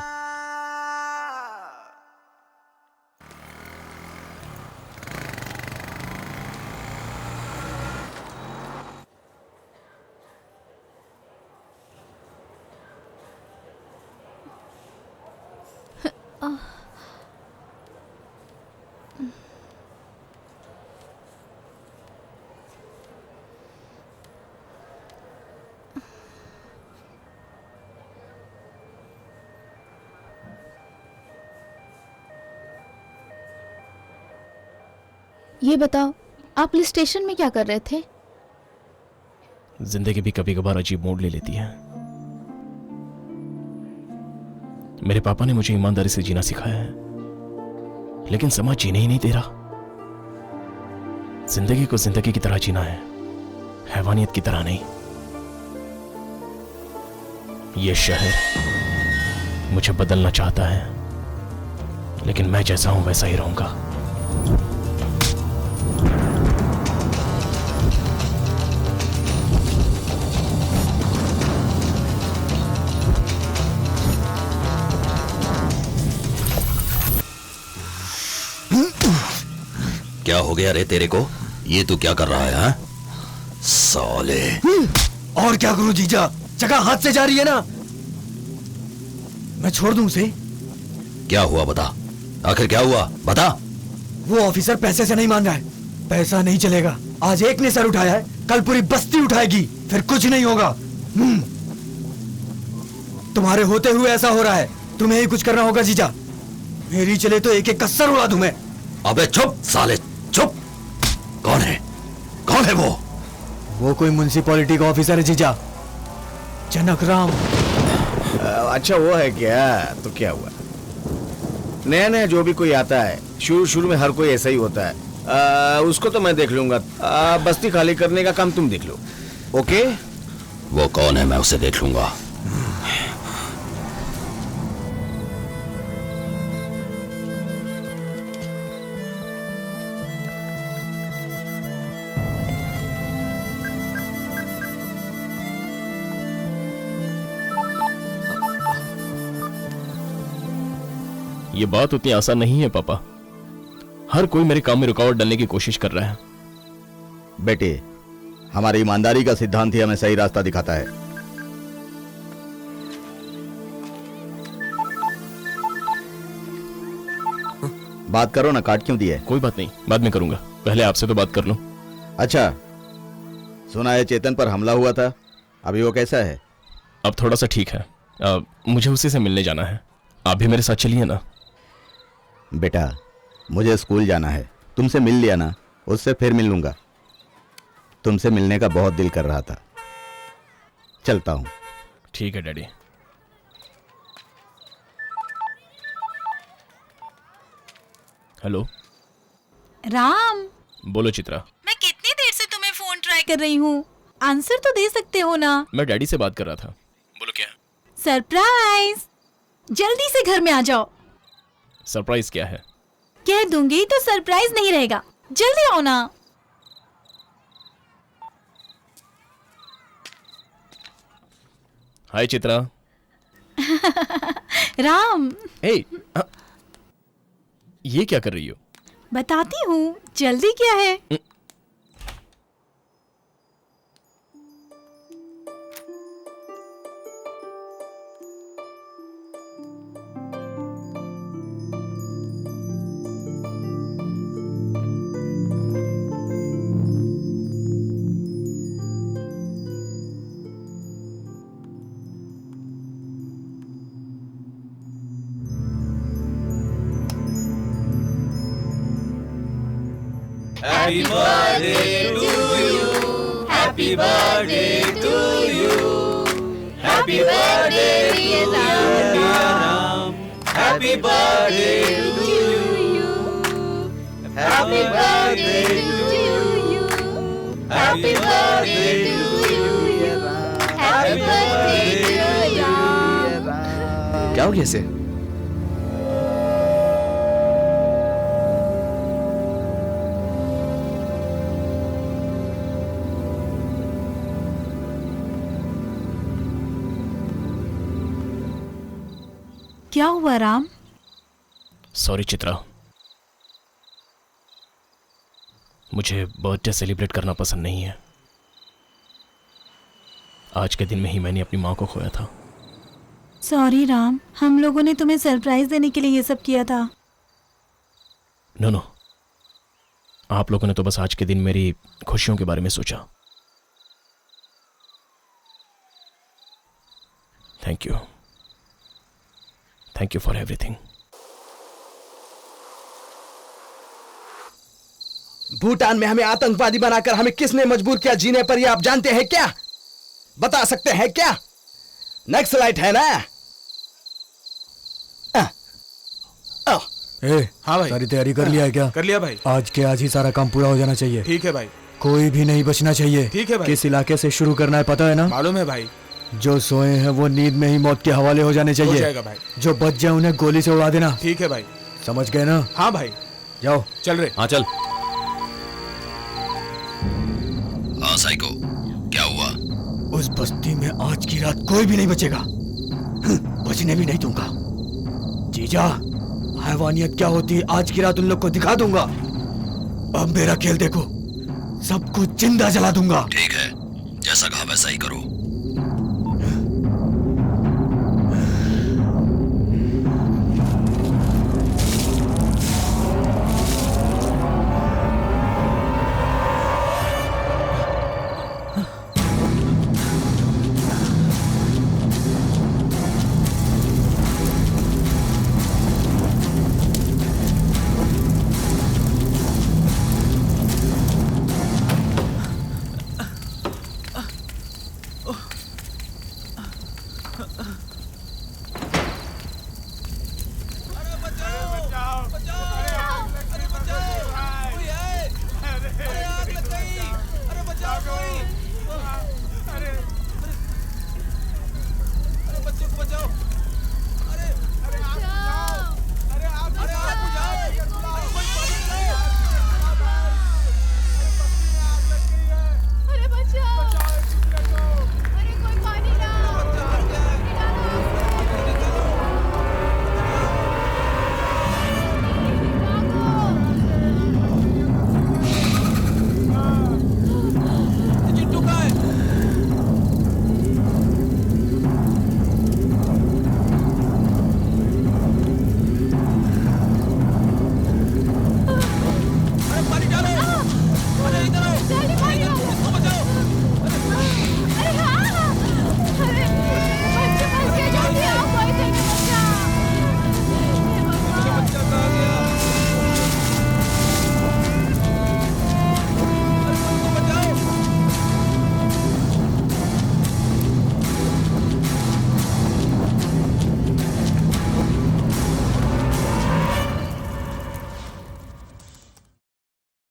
Speaker 14: ये बताओ, आप पुलिस स्टेशन में क्या कर रहे थे?
Speaker 5: जिंदगी भी कभी कभार अजीब मोड़ ले लेती है। मेरे पापा ने मुझे ईमानदारी से जीना सिखाया है, लेकिन समाज जीने ही नहीं दे रहा। जिंदगी को जिंदगी की तरह जीना है, हैवानियत की तरह नहीं। ये शहर मुझे बदलना चाहता है, लेकिन मैं जैसा हूं वैसा ही रहूंगा।
Speaker 18: क्या हो गया रे तेरे को? ये तू क्या कर रहा है हा? साले।
Speaker 11: और क्या करूं जीजा, जगह हाथ से जा रही है ना। मैं छोड़ दूं उसे?
Speaker 18: क्या हुआ बता, आखिर क्या हुआ बता।
Speaker 11: वो ऑफिसर पैसे से नहीं मान रहा है। पैसा नहीं चलेगा। आज एक ने सर उठाया है, कल पूरी बस्ती उठाएगी, फिर कुछ नहीं होगा। तुम्हारे होते हुए ऐसा हो रहा है, तुम्हें ही कुछ करना होगा जीजा। मेरी चले तो एक एक का सर उड़ा दूं मैं।
Speaker 18: अबे चुप साले चुप। कौन है, कौन है
Speaker 11: वो कोई म्युनिसिपैलिटी का ऑफिसर है जीजा, जनक राम।
Speaker 4: अच्छा वो है क्या? तो क्या हुआ? नया नया जो भी कोई आता है, शुरू शुरू में हर कोई ऐसा ही होता है। उसको तो मैं देख लूंगा। बस्ती खाली करने का काम तुम देख लो। ओके?
Speaker 18: वो कौन है मैं उसे देख लूंगा।
Speaker 5: ये बात उतनी आसान नहीं है पापा। हर कोई मेरे काम में रुकावट डालने की कोशिश कर रहा है।
Speaker 3: बेटे, हमारी ईमानदारी का सिद्धांत ही हमें सही रास्ता दिखाता है। बात करो ना, काट क्यों दिए?
Speaker 5: कोई बात नहीं, बाद में करूंगा, पहले आपसे तो बात कर लूं।
Speaker 3: अच्छा, सुना है चेतन पर हमला हुआ था, अभी वो कैसा है?
Speaker 5: अब थोड़ा सा ठीक है। मुझे उसी से मिलने जाना है। आप भी मेरे साथ चलिए ना।
Speaker 3: बेटा, मुझे स्कूल जाना है, तुमसे मिल लिया ना, उससे फिर मिल लूंगा। तुमसे मिलने का बहुत दिल कर रहा था। चलता हूं।
Speaker 5: ठीक है डैडी। हेलो
Speaker 13: राम।
Speaker 5: बोलो चित्रा।
Speaker 13: मैं कितनी देर से तुम्हें फोन ट्राई कर रही हूँ, आंसर तो दे सकते हो ना।
Speaker 5: मैं डैडी से बात कर रहा था। बोलो क्या?
Speaker 13: सरप्राइज, जल्दी से घर में आ जाओ।
Speaker 5: सरप्राइज क्या है?
Speaker 13: कह दूंगी तो सरप्राइज नहीं रहेगा, जल्दी आओ ना।
Speaker 5: हाय चित्रा।
Speaker 13: राम।
Speaker 5: ये क्या कर रही हो?
Speaker 13: बताती हूँ, जल्दी क्या है?
Speaker 19: Happy birthday to you. Happy birthday to you. Happy birthday to you, dear Ram. Happy birthday to you. Happy birthday to you. Happy birthday to you. Happy birthday to you.
Speaker 9: क्या हो गया इसे?
Speaker 13: क्या हुआ राम?
Speaker 5: सॉरी चित्रा, मुझे birthday celebrate करना पसंद नहीं है। आज के दिन में ही मैंने अपनी माँ को खोया था।
Speaker 13: सॉरी राम, हम लोगों ने तुम्हें सरप्राइज देने के लिए ये सब किया था।
Speaker 5: नो, आप लोगों ने तो बस आज के दिन मेरी खुशियों के बारे में सोचा। Thank you, thank you for everything.
Speaker 11: Bhutan में हमें आतंकवादी बनाकर हमें किसने मजबूर किया जीने पर, ये आप जानते हैं क्या? बता सकते हैं क्या? नक्सलाइट है ना?
Speaker 6: हाँ भाई,
Speaker 11: सारी तैयारी कर लिया है क्या?
Speaker 6: कर लिया भाई।
Speaker 11: आज के आज ही सारा काम पूरा हो जाना चाहिए।
Speaker 6: ठीक है भाई।
Speaker 11: कोई भी नहीं बचना चाहिए।
Speaker 6: ठीक है भाई।
Speaker 11: किस इलाके से शुरू करना है पता है ना?
Speaker 6: मालूम है भाई।
Speaker 11: जो सोए हैं वो नींद में ही मौत के हवाले हो जाने चाहिए।
Speaker 6: हो जाएगा भाई।
Speaker 11: जो बच जाए उन्हें गोली से उड़ा देना।
Speaker 6: ठीक है भाई।
Speaker 11: समझ गए ना?
Speaker 6: हाँ भाई।
Speaker 11: जाओ।
Speaker 6: चल रहे।
Speaker 12: हाँ चल।
Speaker 18: हाँ साइको, क्या हुआ?
Speaker 11: उस बस्ती में आज की रात कोई भी नहीं बचेगा, बचने भी नहीं दूंगा। जीजा, हैवानियत क्या होती है आज की रात उन लोग को दिखा दूंगा। अब मेरा खेल देखो, सबको जिंदा जला दूंगा।
Speaker 18: ठीक है, जैसा कहा वैसा ही करो।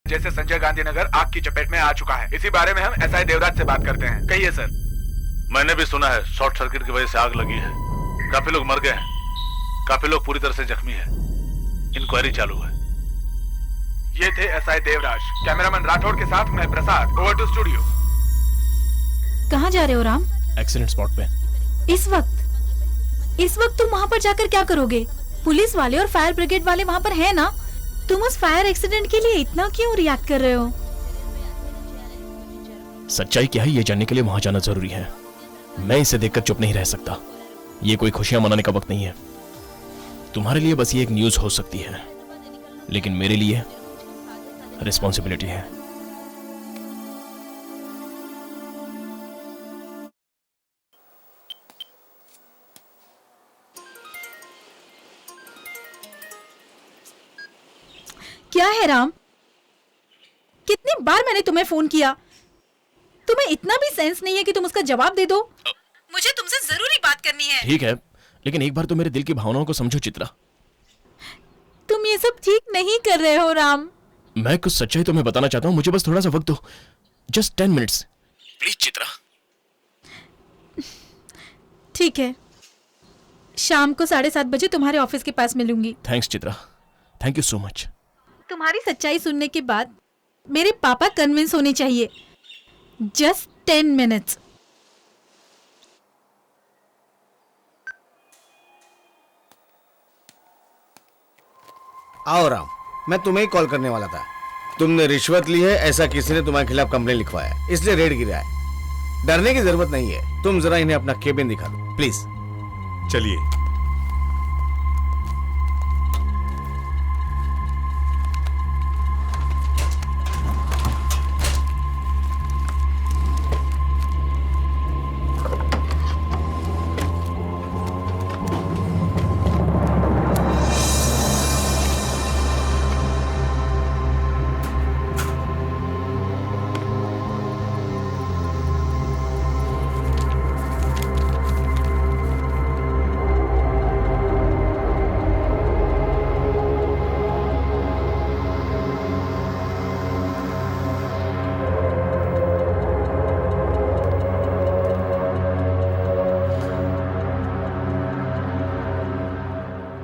Speaker 6: जैसे संजय गांधी नगर आग की चपेट में आ चुका है, इसी बारे में हम एसआई देवराज से बात करते हैं। कहिए सर।
Speaker 1: मैंने भी सुना है शॉर्ट सर्किट की वजह से आग लगी है। काफी लोग मर गए हैं, काफी लोग पूरी तरह से जख्मी हैं। इंक्वायरी चालू है।
Speaker 6: ये थे एसआई देवराज। कैमरामैन राठौड़ के साथ मैं प्रसाद। Over to studio.
Speaker 13: कहाँ जा रहे हो राम?
Speaker 5: एक्सीडेंट स्पॉट पे।
Speaker 13: इस वक्त तुम वहाँ पर जाकर क्या करोगे? पुलिस वाले और फायर ब्रिगेड वाले वहाँ पर है ना? तुम उस फायर एक्सीडेंट के लिए इतना क्यों रिएक्ट कर रहे हो?
Speaker 5: सच्चाई क्या है ये जानने के लिए वहां जाना जरूरी है। मैं इसे देखकर चुप नहीं रह सकता। ये कोई खुशियां मनाने का वक्त नहीं है। तुम्हारे लिए बस ये एक न्यूज हो सकती है, लेकिन मेरे लिए रिस्पॉन्सिबिलिटी है।
Speaker 13: क्या है राम? कितनी बार मैंने तुम्हें फोन किया, तुम्हें इतना भी सेंस नहीं है कि तुम उसका जवाब दे दो? मुझे तुमसे जरूरी बात करनी है।
Speaker 5: ठीक है, लेकिन एक बार तो मेरे दिल की भावनाओं को समझो चित्रा।
Speaker 13: तुम ये सब ठीक नहीं कर रहे हो राम।
Speaker 5: मैं कुछ सच्चाई तुम्हें बताना चाहता हूँ, मुझे बस थोड़ा सा वक्त दो। Just 10 minutes please Chitra.
Speaker 13: ठीक है, शाम को 7:30 बजे तुम्हारे ऑफिस के पास मिलूंगी।
Speaker 5: Thanks Chitra, thank you so much.
Speaker 13: तुम्हारी सच्चाई सुनने के बाद मेरे पापा कन्विंस होने चाहिए। Just 10 minutes.
Speaker 4: आओ राम, मैं तुम्हें ही कॉल करने वाला था। तुमने रिश्वत ली है ऐसा किसी ने तुम्हारे खिलाफ कंप्लेन लिखवाया, इसलिए रेड गिरा है। डरने की जरूरत नहीं है। तुम जरा इन्हें अपना केबिन दिखा दो प्लीज।
Speaker 15: चलिए।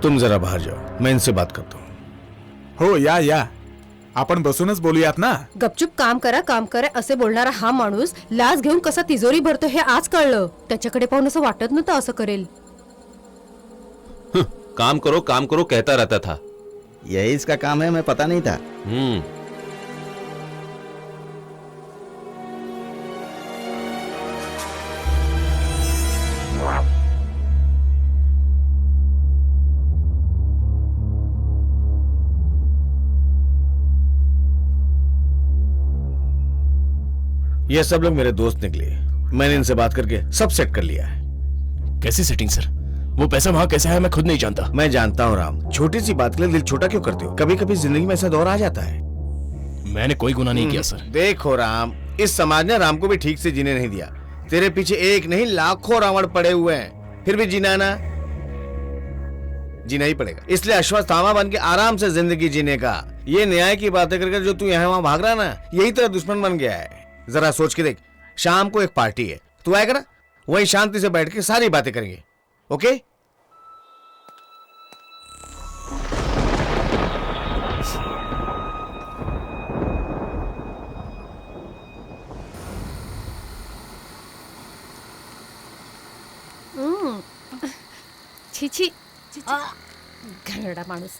Speaker 4: तुम जरा बाहर जाओ, मैं इनसे बात करता हूँ.
Speaker 6: हो या आपण बसूनच बोलूयात ना.
Speaker 2: गपचूप काम करा असे बोलणारा हा माणूस लाच घेऊन कसा तिजोरी भरतो हे आज कळलं. त्याच्याकडे पाहून असं वाटत नव्हतं असं करेल.
Speaker 12: काम करो कहता रहता था.
Speaker 3: यही इसका काम है, मैं पता नहीं था.
Speaker 4: ये सब लोग मेरे दोस्त निकले. मैंने इनसे बात करके सब सेट कर लिया है.
Speaker 5: कैसी सेटिंग सर? वो पैसा वहां कैसे है मैं खुद नहीं जानता.
Speaker 4: मैं जानता हूँ राम, छोटी सी बात के लिए दिल छोटा क्यों करते हो? कभी कभी जिंदगी में ऐसा दौर आ जाता है.
Speaker 5: मैंने कोई गुनाह नहीं किया सर.
Speaker 4: देखो राम, इस समाज ने राम को भी ठीक से जीने नहीं दिया. तेरे पीछे एक नहीं लाखों रावण पड़े हुए हैं, फिर भी जीना ना, जीना ही पड़ेगा. इसलिए अश्वत्थामा बन के आराम से जिंदगी जीने का. ये न्याय की बातें करके जो तू यहाँ वहां भाग रहा ना, यही तेरा दुश्मन बन गया है. जरा सोच के देख, शाम को एक पार्टी है, तू आएगा ना? वही शांति से बैठ के सारी बातें करेंगे. ओके?
Speaker 2: छी छी, घरड़ा माणूस.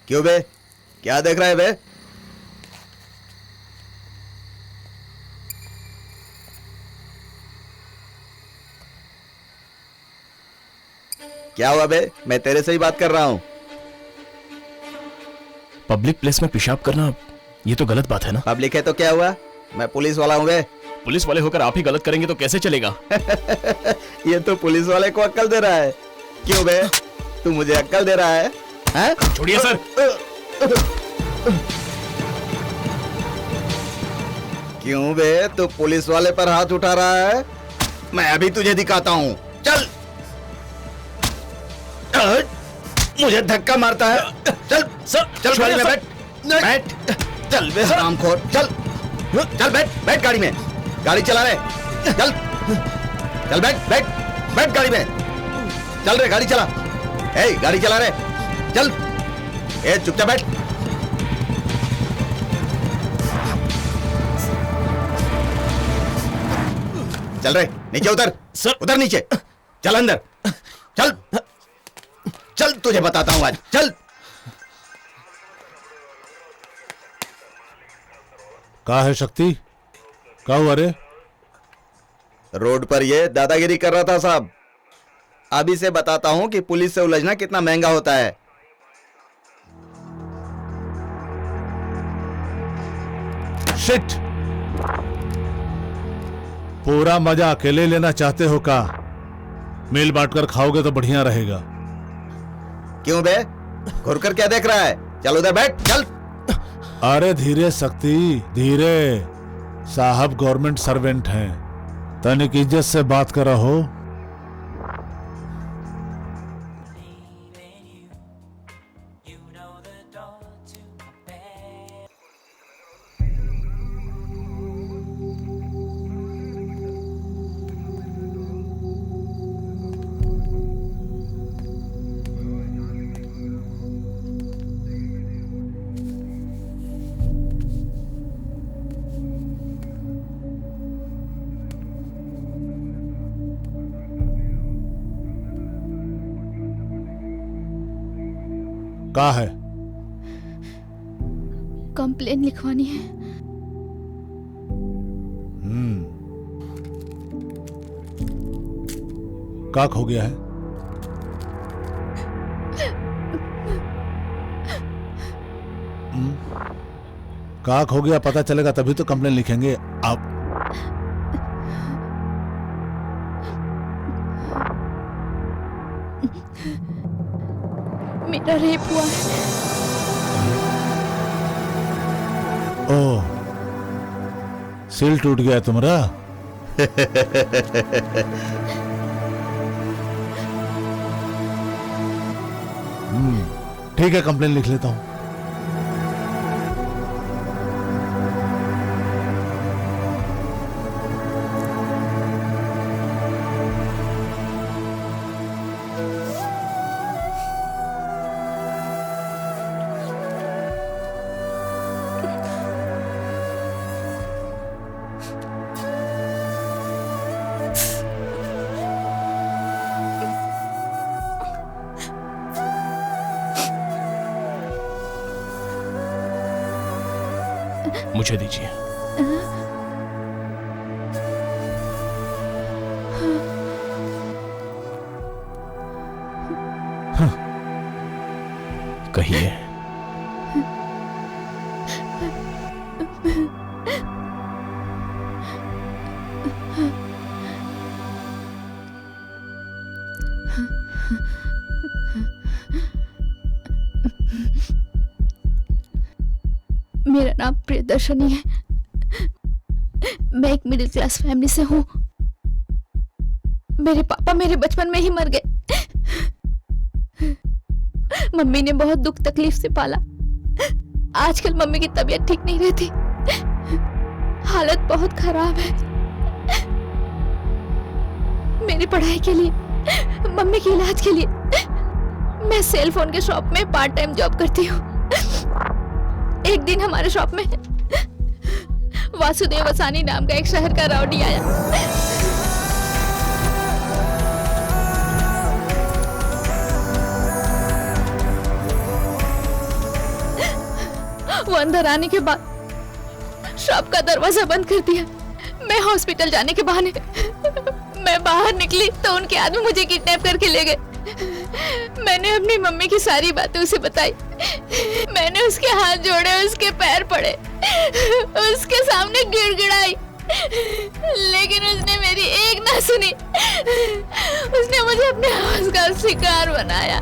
Speaker 3: क्यों बे, क्या देख रहा है बे? क्या हुआ बे? मैं तेरे से ही बात कर रहा हूँ.
Speaker 5: पब्लिक प्लेस में पेशाब करना ये तो गलत बात है ना.
Speaker 3: पब्लिक है तो क्या हुआ? मैं पुलिस वाला हूँ बे.
Speaker 5: पुलिस वाले होकर आप ही गलत करेंगे तो कैसे चलेगा?
Speaker 3: ये तो पुलिस वाले को अक्ल दे रहा है. क्यों बे, तू मुझे अक्ल दे रहा है? हैं?
Speaker 5: छोड़िए सर.
Speaker 3: क्यों बे, तू पुलिस वाले पर हाथ उठा रहा है? मैं अभी तुझे दिखाता हूँ. चल. मुझे धक्का मारता है. चल चल गाड़ी में बैठ. बैठ. चल बे हरामखोर. चल चल बैठ गाड़ी में. गाड़ी चला रहे. चल चल बैठ गाड़ी में. चल रे गाड़ी चला. ए गाड़ी चला रहे. चल. ए चुपचाप बैठ. चल रे नीचे उतर.
Speaker 5: सर
Speaker 3: उतर नीचे. चल अंदर. चल चल तुझे बताता हूं आज. चल.
Speaker 1: कहा है शक्ति? क्या हुआ रे?
Speaker 3: रोड पर ये दादागिरी कर रहा था साहब. अभी से बताता हूं कि पुलिस से उलझना कितना महंगा होता है.
Speaker 1: शिट! पूरा मजा अकेले लेना चाहते हो का? मिल बांटकर खाओगे तो बढ़िया रहेगा.
Speaker 3: क्यों बे, घुर कर क्या देख रहा है? चल उधर बैठ. चल.
Speaker 1: अरे धीरे शक्ति, धीरे. साहब गवर्नमेंट सर्वेंट हैं, तनिक इज्जत से बात कर रहो. का है?
Speaker 14: कंप्लेन लिखवानी है.
Speaker 1: का खो गया है? का खो गया पता चलेगा तभी तो कंप्लेन लिखेंगे. आप
Speaker 14: मेरा रेप हुआ है.
Speaker 1: ओह, सिल टूट गया तुम्हारा. ठीक है, कंप्लेन लिख लेता हूं.
Speaker 5: मुझे दीजिए। कहिए।
Speaker 14: मेरा नाम प्रियदर्शनी है। मैं एक मिडिल क्लास फैमिली से हूँ। मेरे पापा मेरे बचपन में ही मर गए। मम्मी ने बहुत दुख तकलीफ से पाला। आजकल मम्मी की तबीयत ठीक नहीं रहती, हालत बहुत खराब है। मेरी पढ़ाई के लिए, मम्मी के इलाज के लिए मैं सेल फोन के शॉप में पार्ट टाइम जॉब करती हूँ। एक दिन हमारे शॉप में वासुदेव वसानी नाम का एक शहर का राउडी आया। वो अंदर आने के बाद शॉप का दरवाजा बंद कर दिया। मैं हॉस्पिटल जाने के बहाने मैं बाहर निकली तो उनके आदमी मुझे किडनैप करके ले गए। मैंने अपनी मम्मी की सारी बातें उसे बताई। मैंने उसके हाथ जोड़े, उसके पैर पड़े, उसके सामने गिड़गिड़ाई, लेकिन उसने मेरी एक ना सुनी। उसने मुझे अपने आवाज का शिकार बनाया।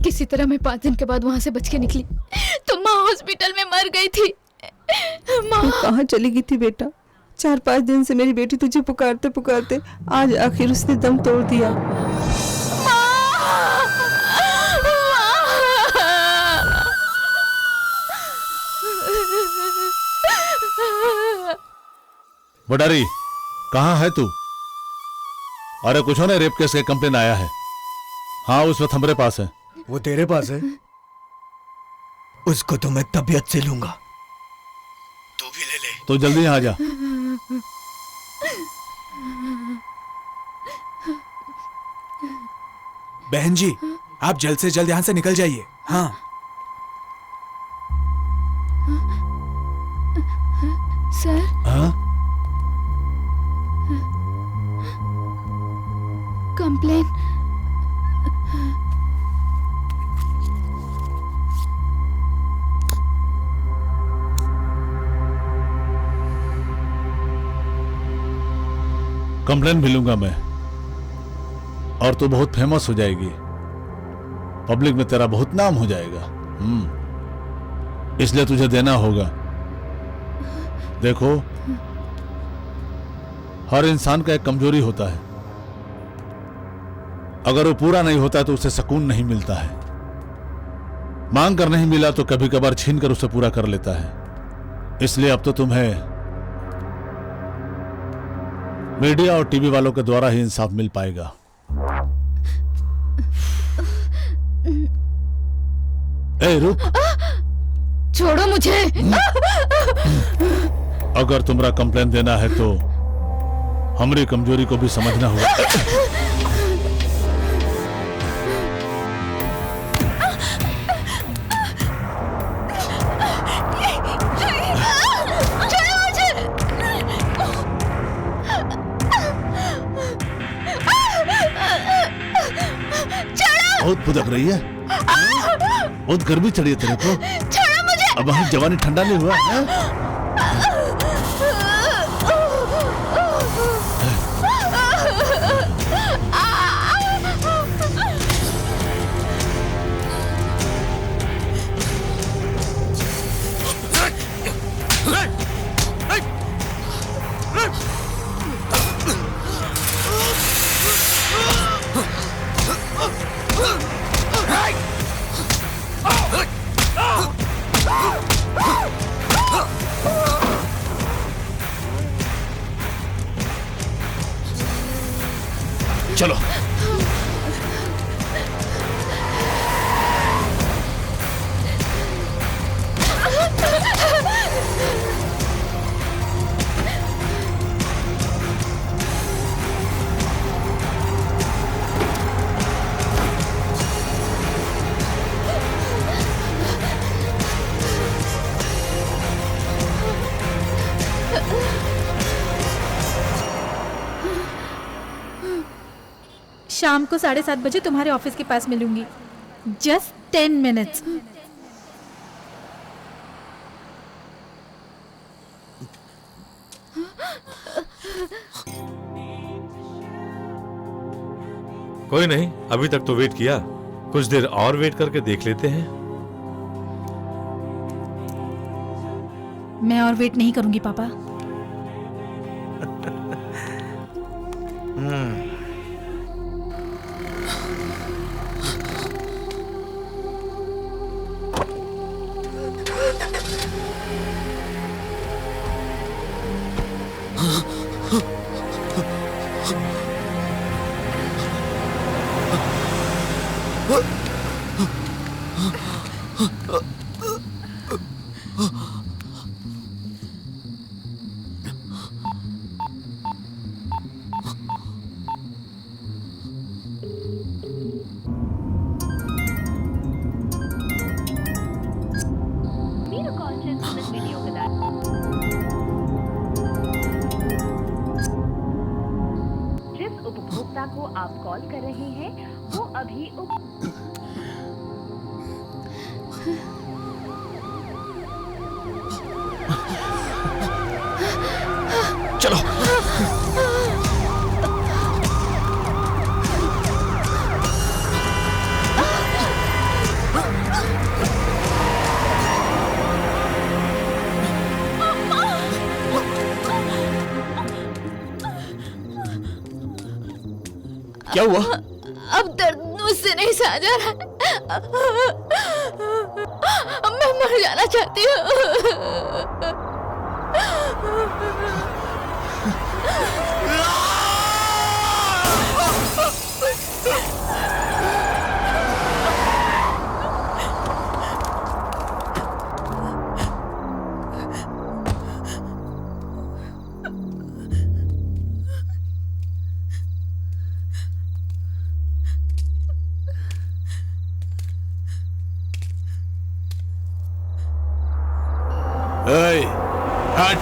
Speaker 14: किसी तरह मैं 5 दिन के बाद वहां से बच के निकली तो माँ हॉस्पिटल में मर गई थी। माँ
Speaker 16: कहाँ चली गई थी बेटा? 4-5 दिन से मेरी बेटी तुझे पुकारते पुकारते आज आखिर उसने दम तोड़ दिया।
Speaker 1: बडारी, कहाँ है तू? अरे कुछ हो ना, रेप केस का कंप्लेन आया है। हाँ, उस वक्त हमारे पास है।
Speaker 11: वो तेरे पास है? उसको तो मैं तबीयत से लूंगा, तू भी ले ले।
Speaker 1: तो जल्दी यहाँ आ जा।
Speaker 6: बहन जी, आप जल्द से जल्द यहाँ से निकल जाइए। हाँ।
Speaker 14: सर।
Speaker 1: हाँ?
Speaker 14: कंप्लेन।
Speaker 1: कंप्लेन भी लूंगा मैं, और तू बहुत फेमस हो जाएगी। पब्लिक में तेरा बहुत नाम हो जाएगा। इसलिए तुझे देना होगा। देखो, हर इंसान का एक कमजोरी होता है। अगर वो पूरा नहीं होता तो उसे सुकून नहीं मिलता है। मांग कर नहीं मिला तो कभी कभार छीन कर उसे पूरा कर लेता है। इसलिए अब तो तुम्हें मीडिया और टीवी वालों के द्वारा ही इंसाफ मिल पाएगा। ए रुक,
Speaker 14: छोड़ो मुझे।
Speaker 1: अगर तुम्हारा कंप्लेन देना है तो हमारी कमजोरी को भी समझना होगा। बहुत भुदक रही है, बहुत गर्मी चढ़ी है तेरे को।
Speaker 14: छोड़ो मुझे।
Speaker 1: अब वहीं जवानी ठंडा नहीं हुआ है? चलो।
Speaker 13: शाम को 7:30 बजे तुम्हारे ऑफिस के पास मिलूंगी। Just 10 minutes.
Speaker 15: कोई नहीं, अभी तक तो वेट किया, कुछ देर और वेट करके देख लेते हैं।
Speaker 13: मैं और वेट नहीं करूंगी पापा।
Speaker 20: जिस उपभोक्ता को आप कॉल कर रहे हैं वो अभी
Speaker 5: चलो। क्या हुआ?
Speaker 14: अब दर्द मुझसे नहीं सहा जा रहा। मैं मर जाना चाहती हूँ।
Speaker 1: Hey, hut!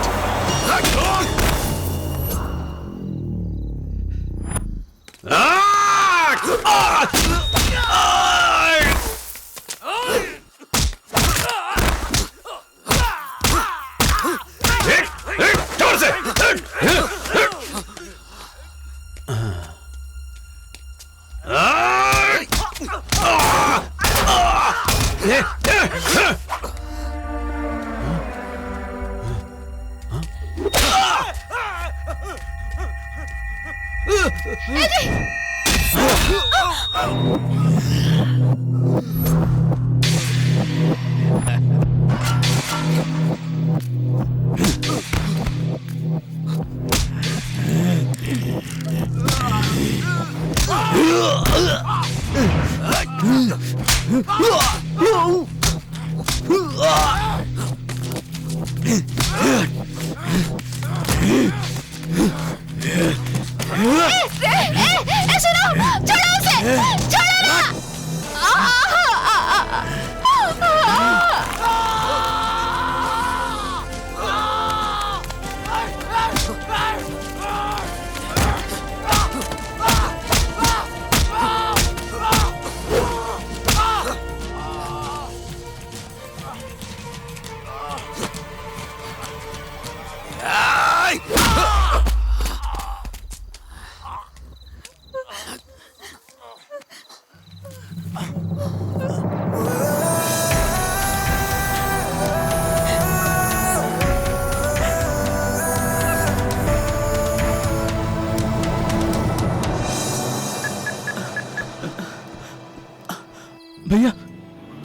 Speaker 9: भैया।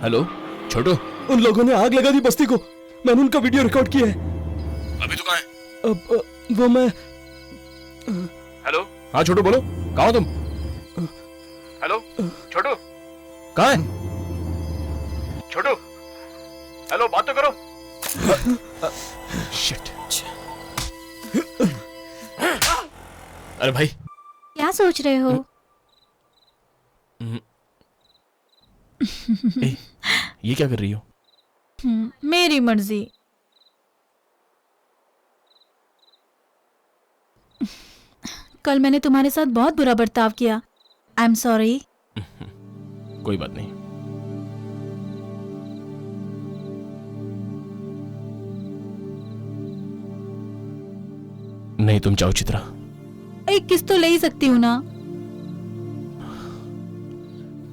Speaker 5: हेलो छोटू।
Speaker 9: उन लोगों ने आग लगा दी बस्ती को। मैंने उनका वीडियो रिकॉर्ड किया है।
Speaker 5: अभी तो कहाँ है?
Speaker 9: अब वो मैं।
Speaker 5: हेलो। हाँ छोटू बोलो, कहाँ हो तुम? हेलो छोटू, कहाँ है? छोटू, हेलो बात तो करो। शिट। अरे भाई
Speaker 13: क्या सोच रहे हो?
Speaker 5: ए, ये क्या कर रही हो?
Speaker 13: मेरी मर्जी। कल मैंने तुम्हारे साथ बहुत बुरा बर्ताव किया, आई एम सॉरी।
Speaker 5: कोई बात नहीं। नहीं, तुम जाओ चित्रा।
Speaker 13: एक किस तो ले ही सकती हूँ ना।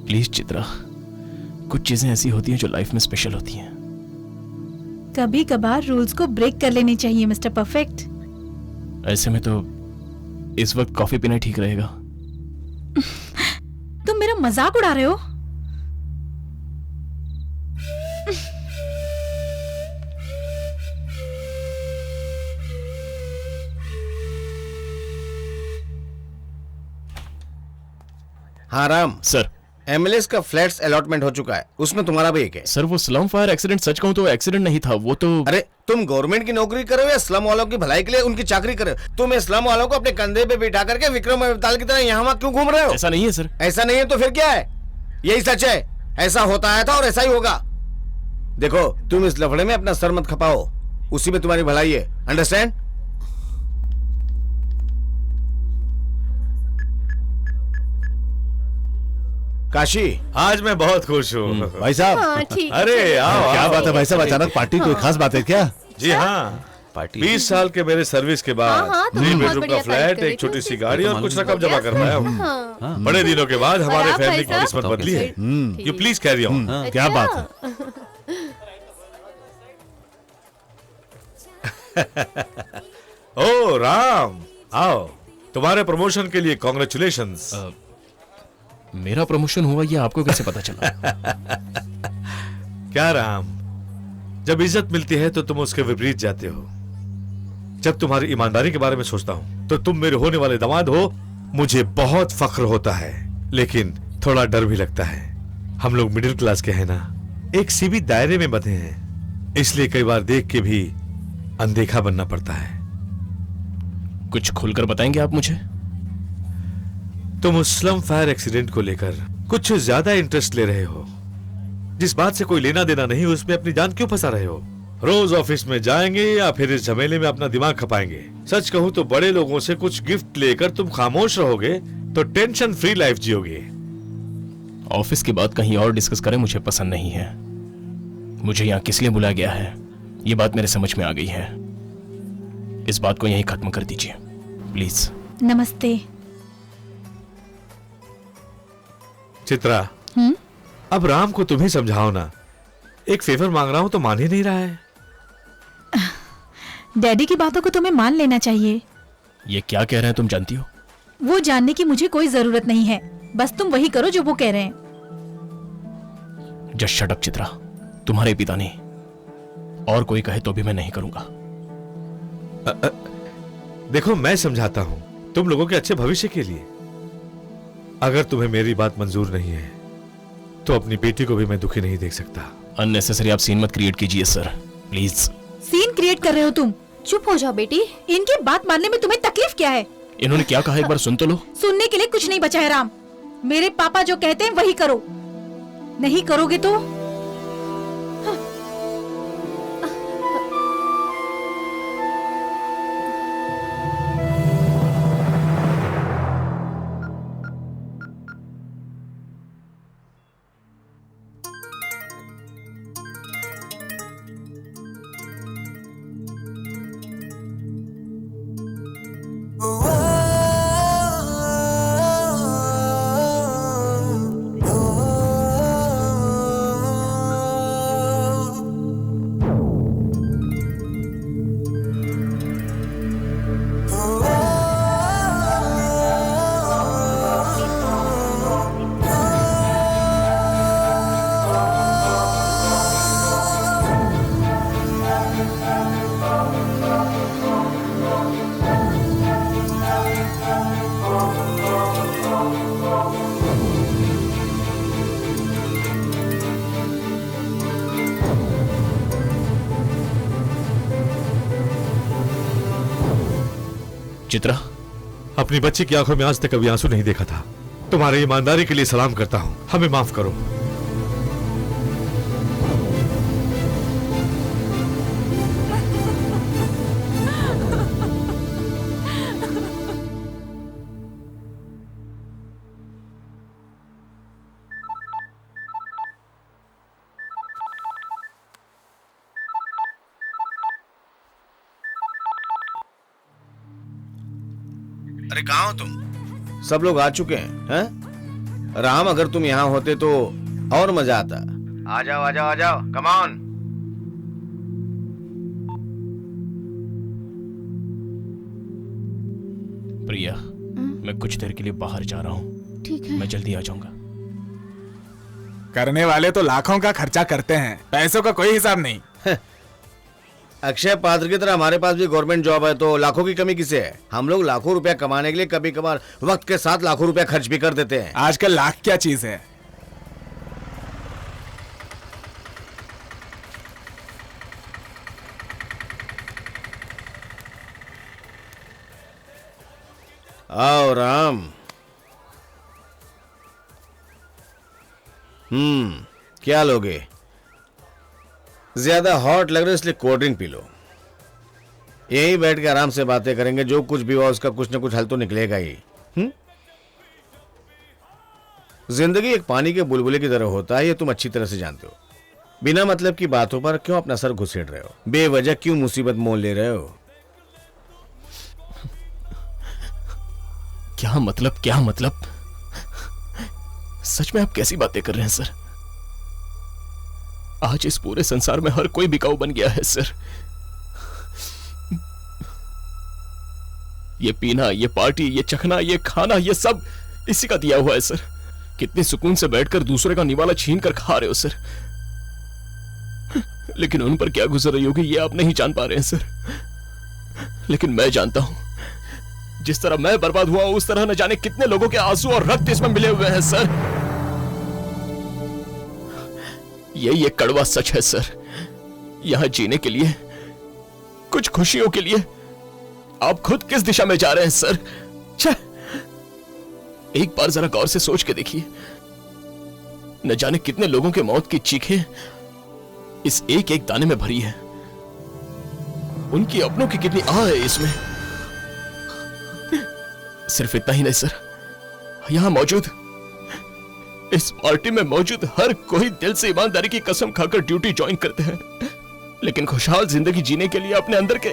Speaker 5: प्लीज चित्रा, कुछ चीजें ऐसी होती हैं जो लाइफ में स्पेशल होती हैं।
Speaker 13: कभी कभार रूल्स को ब्रेक कर लेनी चाहिए मिस्टर परफेक्ट।
Speaker 5: ऐसे में तो इस वक्त कॉफी पीना ठीक रहेगा।
Speaker 13: तुम मेरा मजाक उड़ा रहे हो?
Speaker 4: हाँ राम
Speaker 5: सर,
Speaker 4: एमएलएस का फ्लैट्स अलॉटमेंट हो चुका है, उसमें तुम्हारा भी एक है।
Speaker 5: सर वो स्लम फायर एक्सीडेंट, सच कहूं तो एक्सीडेंट नहीं था, वो तो।
Speaker 4: अरे तुम गवर्नमेंट की नौकरी करो या स्लम वालों की भलाई के लिए उनकी चाकरी करो? तुम इस स्लम वालों को अपने कंधे पे बिठा करके विक्रम अवतार की तरह यहाँ वहाँ क्यों घूम रहे हो?
Speaker 5: ऐसा नहीं है सर।
Speaker 4: ऐसा नहीं है तो फिर क्या है? यही सच है, ऐसा होता आया था और ऐसा ही होगा। देखो तुम इस लफड़े में अपना सर मत खपाओ, उसी में तुम्हारी भलाई है, अंडरस्टैंड? काशी,
Speaker 15: आज मैं बहुत खुश हूँ
Speaker 1: भाई साहब।
Speaker 2: हाँ, ठीक है,
Speaker 15: अरे
Speaker 2: चलो।
Speaker 15: आओ
Speaker 1: क्या
Speaker 15: आओ।
Speaker 1: बात है भाई साहब, अचानक पार्टी? कोई खास बात है क्या?
Speaker 15: जी हाँ, 20 साल के मेरे सर्विस के बाद
Speaker 2: हाँ, तो
Speaker 15: 3
Speaker 2: बहुत
Speaker 15: बेडरूम
Speaker 2: बढ़िया
Speaker 15: का फ्लैट,
Speaker 2: तारीफ
Speaker 15: एक छोटी
Speaker 2: कर
Speaker 15: सी
Speaker 2: रही
Speaker 15: गाड़ी
Speaker 2: थी।
Speaker 15: और कुछ रकम जमा कर पाया हूँ।
Speaker 2: हाँ।
Speaker 15: बड़े दिनों के बाद हमारे
Speaker 2: आप
Speaker 15: फैमिली
Speaker 2: भाई
Speaker 15: की किस्मत
Speaker 2: साहब?
Speaker 15: बदली है।
Speaker 2: ठीक।
Speaker 15: You please carry on.
Speaker 1: क्या बात
Speaker 15: है? ओ राम, आओ, तुम्हारे प्रमोशन के लिए कॉन्ग्रेचुलेशंस।
Speaker 5: मेरा प्रमोशन हुआ ये आपको कैसे पता चला?
Speaker 15: क्या राम, जब इज्जत मिलती है तो तुम उसके विपरीत जाते हो। जब तुम्हारी ईमानदारी के बारे में सोचता हूँ तो तुम मेरे होने वाले दामाद हो, मुझे बहुत फख्र होता है, लेकिन थोड़ा डर भी लगता है। हम लोग मिडिल क्लास के हैं ना, एक सीमित दायरे में बंधे हैं, इसलिए कई बार देख के भी अनदेखा बनना पड़ता है।
Speaker 5: कुछ खुलकर बताएंगे आप मुझे?
Speaker 15: तुम उस स्लम फायर एक्सीडेंट को लेकर कुछ ज्यादा इंटरेस्ट ले रहे हो। जिस बात से कोई लेना देना नहीं, उसमें अपनी जान क्यों फंसा रहे हो? रोज ऑफिस में जाएंगे या फिर इस झमेले में अपना दिमाग खपाएंगे? सच कहूं तो बड़े लोगों से कुछ गिफ्ट लेकर तुम खामोश रहोगे तो टेंशन फ्री लाइफ जियोगे।
Speaker 5: ऑफिस की बात कहीं और डिस्कस करें, मुझे पसंद नहीं है। मुझे यहाँ किस लिए बुलाया गया है ये बात मेरे समझ में आ गई है। इस बात को यहीं खत्म कर दीजिए प्लीज।
Speaker 13: नमस्ते।
Speaker 15: चित्रा, अब राम को तुम ही समझाओ ना। एक फेवर मांग रहा हूं तो मान ही नहीं रहा है।
Speaker 13: डैडी की बातों को तुम्हें मान लेना चाहिए।
Speaker 5: ये क्या कह रहे हैं तुम जानती हो?
Speaker 13: वो जानने की मुझे कोई जरूरत नहीं है, बस तुम वही करो जो वो कह रहे हैं।
Speaker 5: जस्ट शट अप चित्रा, तुम्हारे पिता ने, और कोई कहे तो भी मैं नहीं करूंगा।
Speaker 15: देखो मैं समझाता हूं, तुम लोगों के अच्छे भविष्य के लिए। अगर तुम्हें मेरी बात मंजूर नहीं है तो अपनी बेटी को भी मैं दुखी नहीं देख सकता।
Speaker 5: अननेसेसरी आप सीन मत क्रिएट कीजिए सर, प्लीज।
Speaker 13: सीन क्रिएट कर रहे हो तुम?
Speaker 2: चुप हो जाओ बेटी।
Speaker 13: इनकी बात मानने में तुम्हें तकलीफ क्या है?
Speaker 5: इन्होंने क्या कहा एक बार सुन तो लो।
Speaker 13: सुनने के लिए कुछ नहीं बचा है राम। मेरे पापा जो कहते हैं वही करो, नहीं करोगे तो
Speaker 5: चित्रा,
Speaker 15: अपनी बच्ची की आंखों में आज तक कभी आंसू नहीं देखा था। तुम्हारी ईमानदारी के लिए सलाम करता हूं, हमें माफ करो।
Speaker 4: अरे कहाँ हो तुम? सब लोग आ चुके हैं? राम, अगर तुम यहाँ होते तो और मजा आता। आ जाओ आ जाओ आ जाओ, कम ऑन।
Speaker 5: प्रिया, मैं कुछ देर के लिए बाहर जा रहा हूँ।
Speaker 13: ठीक है।
Speaker 5: मैं जल्दी आ जाऊंगा।
Speaker 6: करने वाले तो लाखों का खर्चा करते हैं, पैसों का कोई हिसाब नहीं।
Speaker 4: अक्षय पात्र की तरह हमारे पास भी गवर्नमेंट जॉब है, तो लाखों की कमी किसे है? हम लोग लाखों रुपया कमाने के लिए कभी कभार वक्त के साथ लाखों रुपया खर्च भी कर देते हैं।
Speaker 6: आजकल लाख क्या चीज है?
Speaker 4: आओ राम। क्या लोगे? ज्यादा हॉट लग रहा है इसलिए कोल्ड ड्रिंक पी लो। यहीं बैठ के आराम से बातें करेंगे, जो कुछ भी हुआ उसका कुछ ना कुछ हल तो निकलेगा ही। जिंदगी एक पानी के बुलबुले की तरह होता है, ये तुम अच्छी तरह से जानते हो। बिना मतलब की बातों पर क्यों अपना सर घुसेड़ रहे हो? बेवजह क्यों मुसीबत मोल ले रहे हो?
Speaker 5: क्या मतलब? सच में आप कैसी बातें कर रहे हैं सर? आज इस पूरे संसार में हर कोई बिकाऊ बन गया है सर। ये पीना, ये पार्टी, ये चखना, ये खाना, ये सब इसी का दिया हुआ है सर। कितने सुकून से बैठकर दूसरे का निवाला छीन कर खा रहे हो सर। लेकिन उन पर क्या गुजर रही होगी ये आप नहीं जान पा रहे हैं सर। लेकिन मैं जानता हूं, जिस तरह मैं बर्बाद हुआ उस तरह न जाने कितने लोगों के आंसू और रक्त इसमें मिले हुए हैं सर। ये कड़वा सच है सर। यहां जीने के लिए, कुछ खुशियों के लिए आप खुद किस दिशा में जा रहे हैं सर? एक बार जरा गौर से सोच के देखिए, न जाने कितने लोगों के मौत की चीखें इस एक एक दाने में भरी है। उनकी अपनों की कितनी आह है इसमें। सिर्फ इतना ही नहीं सर, यहां मौजूद, इस पार्टी में मौजूद हर कोई दिल से ईमानदारी की कसम खाकर ड्यूटी ज्वाइन करते हैं, लेकिन खुशहाल जिंदगी जीने के लिए अपने अंदर के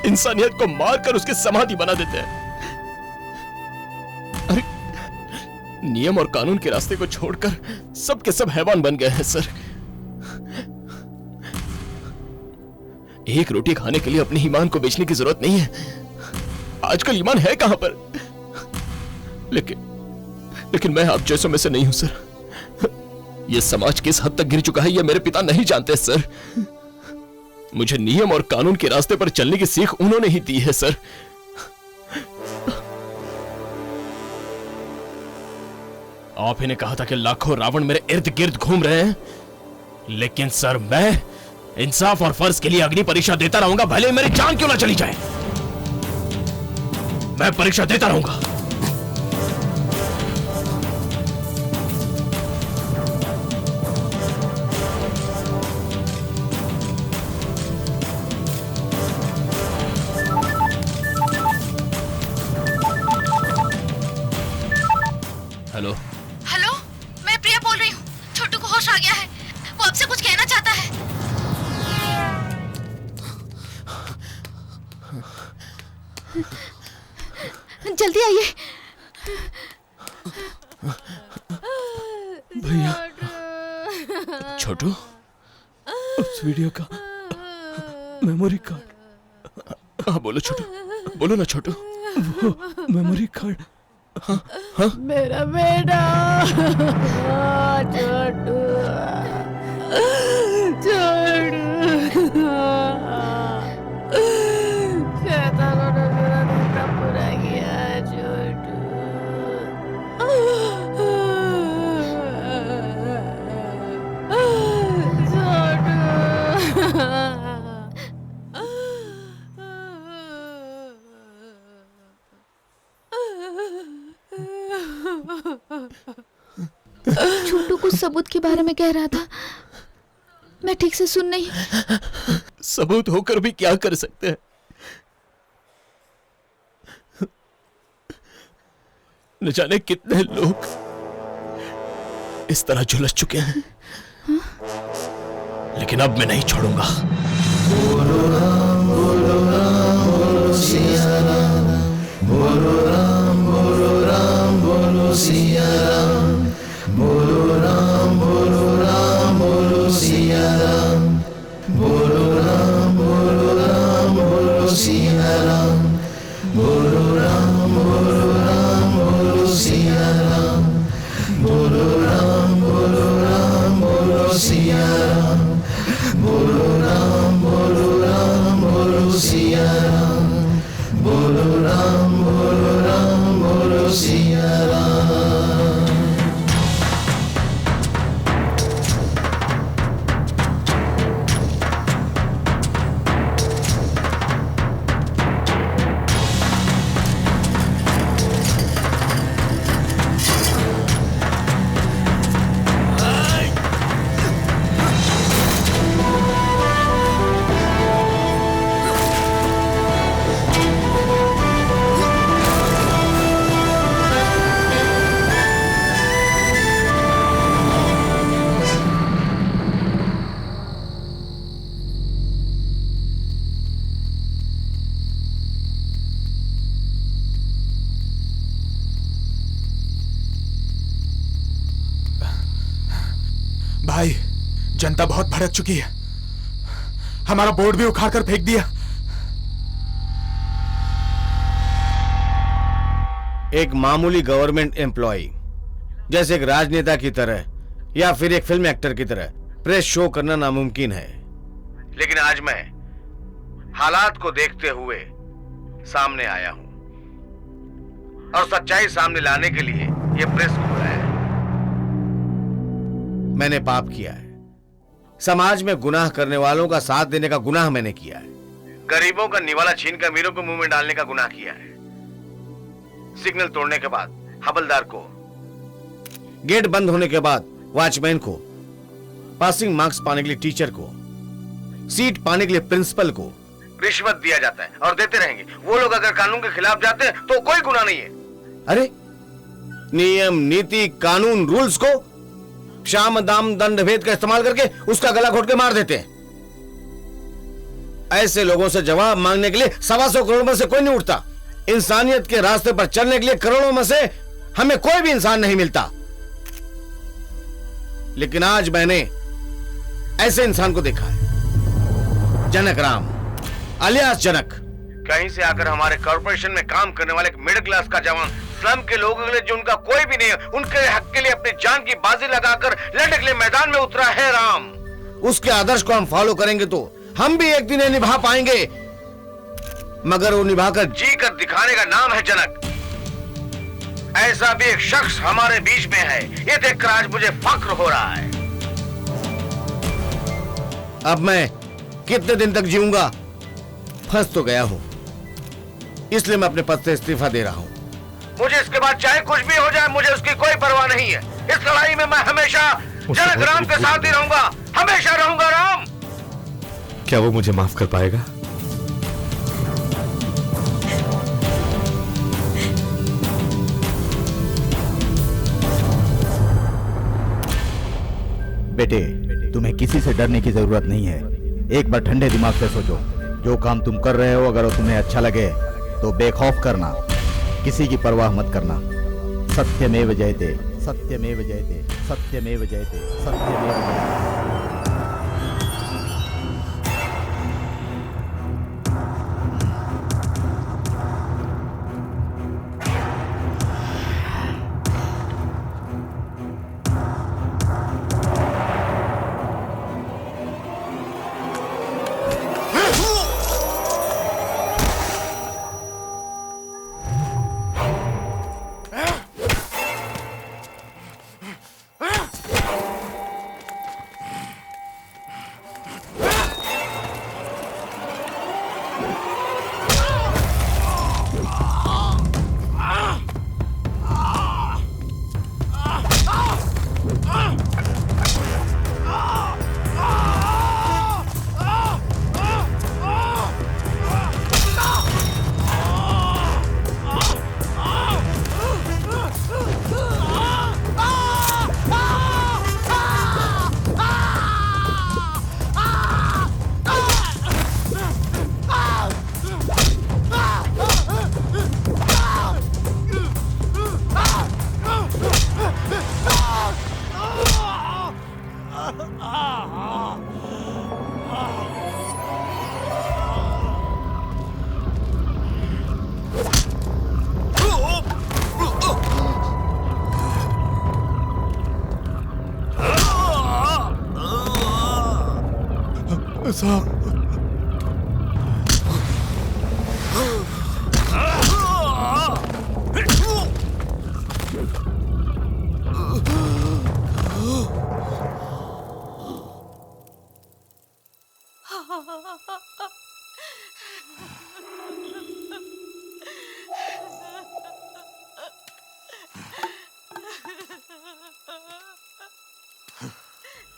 Speaker 5: इंसानियत को मारकर उसकी समाधि बना देते हैं। अरे नियम और कानून के रास्ते को छोड़कर सब के सब हैवान बन गए हैं सर। एक रोटी खाने के लिए अपने ईमान को बेचने की जरूरत नहीं है। आजकल ईमान है कहां पर? लेकिन मैं आप जैसों में से नहीं हूं सर। यह समाज किस हद तक गिर चुका है यह मेरे पिता नहीं जानते सर। मुझे नियम और कानून के रास्ते पर चलने की सीख उन्होंने ही दी है सर। आप ही ने कहा था कि लाखों रावण मेरे इर्द गिर्द घूम रहे हैं, लेकिन सर मैं इंसाफ और फर्ज के लिए अग्नि परीक्षा देता रहूंगा, भले मेरी जान क्यों ना चली जाए। मैं परीक्षा देता रहूंगा। हेलो
Speaker 14: हेलो, मैं प्रिया बोल रही हूँ। छोटू को होश आ गया है, वो आपसे कुछ कहना चाहता है। जल्दी आइए।
Speaker 5: भैया, छोटू, उस वीडियो का मेमोरी कार्ड। हाँ बोलो छोटू, बोलो ना छोटू। वो मेमोरी कार्ड। हाँ हाँ
Speaker 19: मेरा बेटा छोटू, शैतानों ने मेरा रिश्ता पूरा किया है छोटू।
Speaker 14: छोटू कुछ सबूत के बारे में कह रहा था, मैं ठीक से सुन नहीं।
Speaker 5: सबूत होकर भी क्या कर सकते हैं? न जाने कितने लोग इस तरह झुलस चुके हैं, लेकिन अब मैं नहीं छोड़ूंगा।
Speaker 19: बोलो राम, बोलो राम, बोलो सिया राम, बोलो राम।
Speaker 21: सिया राम, बोलो राम बोलो राम बोलो सिया राम।
Speaker 6: भाई, जनता बहुत भड़क चुकी है। हमारा बोर्ड भी उखाड़ कर फेंक दिया।
Speaker 4: एक मामूली गवर्नमेंट एम्प्लॉय जैसे एक राजनेता की तरह या फिर एक फिल्म एक्टर की तरह प्रेस शो करना नामुमकिन है, लेकिन आज मैं हालात को देखते हुए सामने आया हूं और सच्चाई सामने लाने के लिए यह प्रेस को बुलाया है। मैंने पाप किया है, समाज में गुनाह करने वालों का साथ देने का गुनाह मैंने किया है, गरीबों का निवाला छीनकर अमीरों को मुंह में डालने का गुनाह किया है, सिग्नल तोड़ने के बाद हवलदार को, गेट बंद होने के बाद वॉचमैन को, पासिंग मार्क्स पाने के लिए टीचर को, सीट पाने के लिए प्रिंसिपल को रिश्वत दिया जाता है और देते रहेंगे। वो लोग अगर कानून के खिलाफ जाते हैं तो कोई गुनाह नहीं है। अरे नियम नीति कानून रूल्स को शाम दाम दंड भेद का इस्तेमाल करके उसका गला घोट के मार देते हैं। ऐसे लोगों से जवाब मांगने के लिए 125 करोड़ में से कोई नहीं उठता। इंसानियत के रास्ते पर चलने के लिए करोड़ों में से हमें कोई भी इंसान नहीं मिलता, लेकिन आज मैंने ऐसे इंसान को देखा है, जनक राम अलियास जनक। कहीं से आकर हमारे कॉर्पोरेशन में काम करने वाले एक मिडिल क्लास का जवान, स्लम के लोगों के लिए जो उनका कोई भी नहीं है, उनके हक के लिए अपनी जान की बाजी लगाकर लड़ने के लिए मैदान में उतरा है राम। उसके आदर्श को हम फॉलो करेंगे तो हम भी एक दिन ये निभा पाएंगे, मगर वो निभाकर जी कर दिखाने का नाम है जनक। ऐसा भी एक शख्स हमारे बीच में है, ये देखकर आज मुझे फख्र हो रहा है। अब मैं कितने दिन तक जीऊंगा? फंस तो गया हूं, इसलिए मैं अपने पद से इस्तीफा दे रहा हूं। मुझे इसके बाद चाहे कुछ भी हो जाए, मुझे उसकी कोई परवाह नहीं है। इस लड़ाई में मैं हमेशा जनक राम के साथ ही रहूंगा, हमेशा रहूंगा राम।
Speaker 15: क्या वो मुझे माफ कर पाएगा?
Speaker 3: बेटे, तुम्हें किसी से डरने की जरूरत नहीं है। एक बार ठंडे दिमाग से सोचो, जो काम तुम कर रहे हो अगर वो तुम्हें अच्छा लगे तो बेखौफ करना, किसी की परवाह मत करना। सत्यमेव जयते, सत्यमेव जयते, सत्यमेव जयते, सत्यमेव जयते।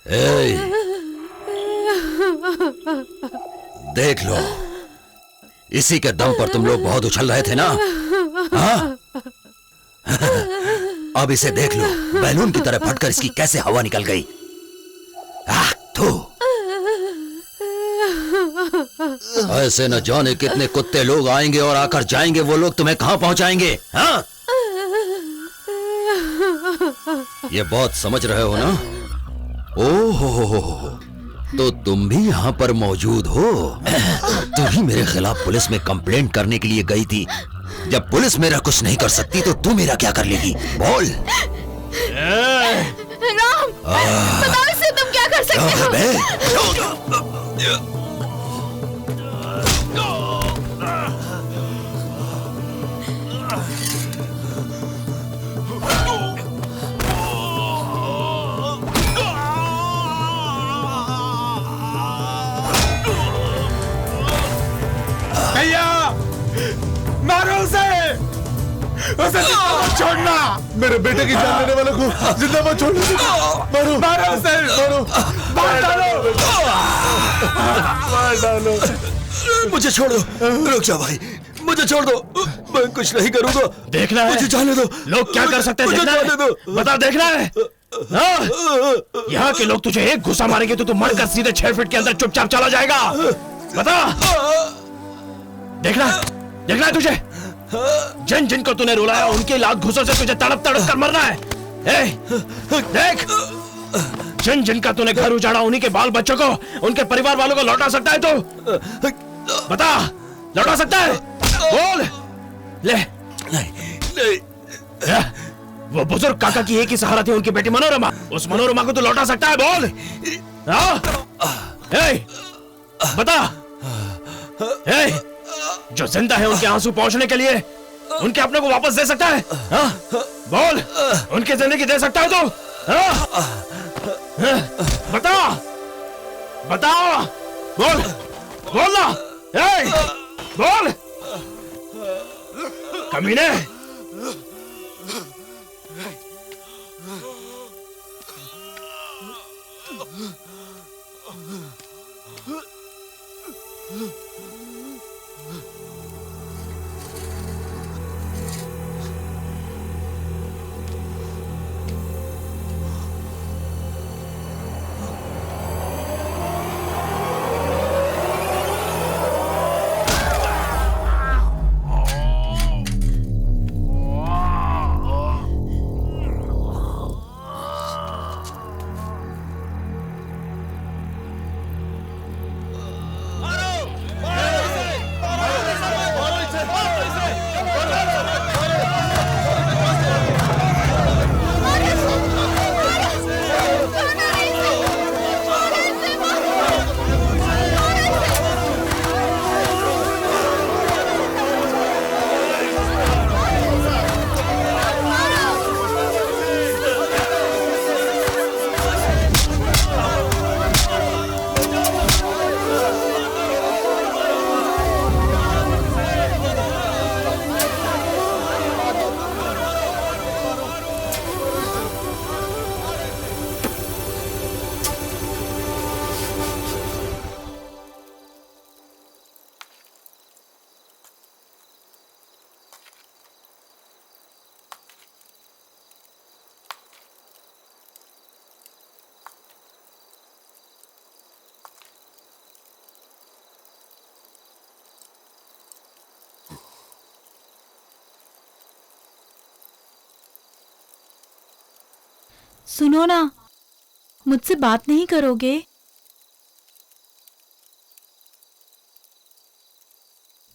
Speaker 18: ए, देख लो, इसी के दम पर तुम लोग बहुत उछल रहे थे ना? हाँ? अब इसे देख लो, बैलून की तरह फटकर इसकी कैसे हवा निकल गई। थू। ऐसे न जाने कितने कुत्ते लोग आएंगे और आकर जाएंगे, वो लोग तुम्हें कहां पहुंचाएंगे? हाँ? ये बहुत समझ रहे हो ना? ओहो, तो तुम भी यहाँ पर मौजूद हो। तुम ही मेरे खिलाफ पुलिस में कंप्लेंट करने के लिए गई थी। जब पुलिस मेरा कुछ नहीं कर सकती तो तू मेरा क्या कर लेगी? बोल।
Speaker 14: राम, बताओ इससे तुम क्या कर सकते हो?
Speaker 6: भैया, मारो उसे जिंदा मत छोड़ना।
Speaker 1: मेरे बेटे की जान लेने वालों को जिंदा मत छोड़ना। मारो,
Speaker 6: मारो उसे, मारो, मार डालो,
Speaker 1: मार डालो।
Speaker 18: मुझे छोड़ दो, रुक जा भाई, मुझे छोड़ दो, मैं कुछ नहीं करूंगा।
Speaker 5: देखना है,
Speaker 18: मुझे जाने दो।
Speaker 5: लोग क्या कर सकते हैं,
Speaker 18: मुझे
Speaker 5: देखना
Speaker 18: जाने
Speaker 5: है।
Speaker 18: दो।
Speaker 5: बता, देखना है। हाँ? यहाँ के लोग तुझे एक घुसा मारेंगे तो तू मरकर सीधे 6 फीट के अंदर चुपचाप चला जाएगा। बता, देखना, देखना है तुझे। जिन जिनको तूने रुलाया उनके लात घुसों से तुझे तड़प तड़प कर मरना है। देख, जिन जिनका तूने घर उजाड़ा उन्हीं के बाल बच्चों को, उनके परिवार वालों को लौटा सकता है तू? बता, लौटा सकता है? बोल। ले, नहीं। वो बुजुर्ग काका की एक ही सहारा थी, उनकी बेटी मनोरमा। उस मनोरमा को तू लौटा सकता है? बोल। बता। जो जिंदा है उनके आंसू पहुंचने के लिए उनके अपने को वापस दे सकता है? हाँ? बोल, उनकी जिंदगी दे सकता है तू? बता, बता, बोल, बोलना, बोल, कमीने।
Speaker 13: सुनो ना, मुझसे बात नहीं करोगे?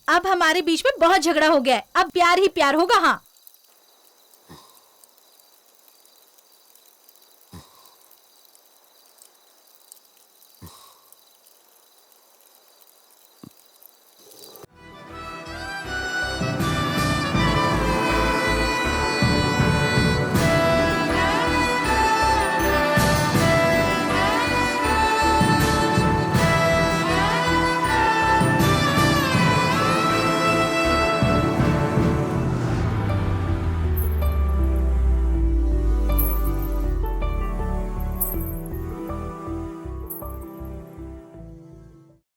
Speaker 13: अब हमारे बीच में बहुत झगड़ा हो गया है, अब प्यार ही प्यार होगा। हाँ,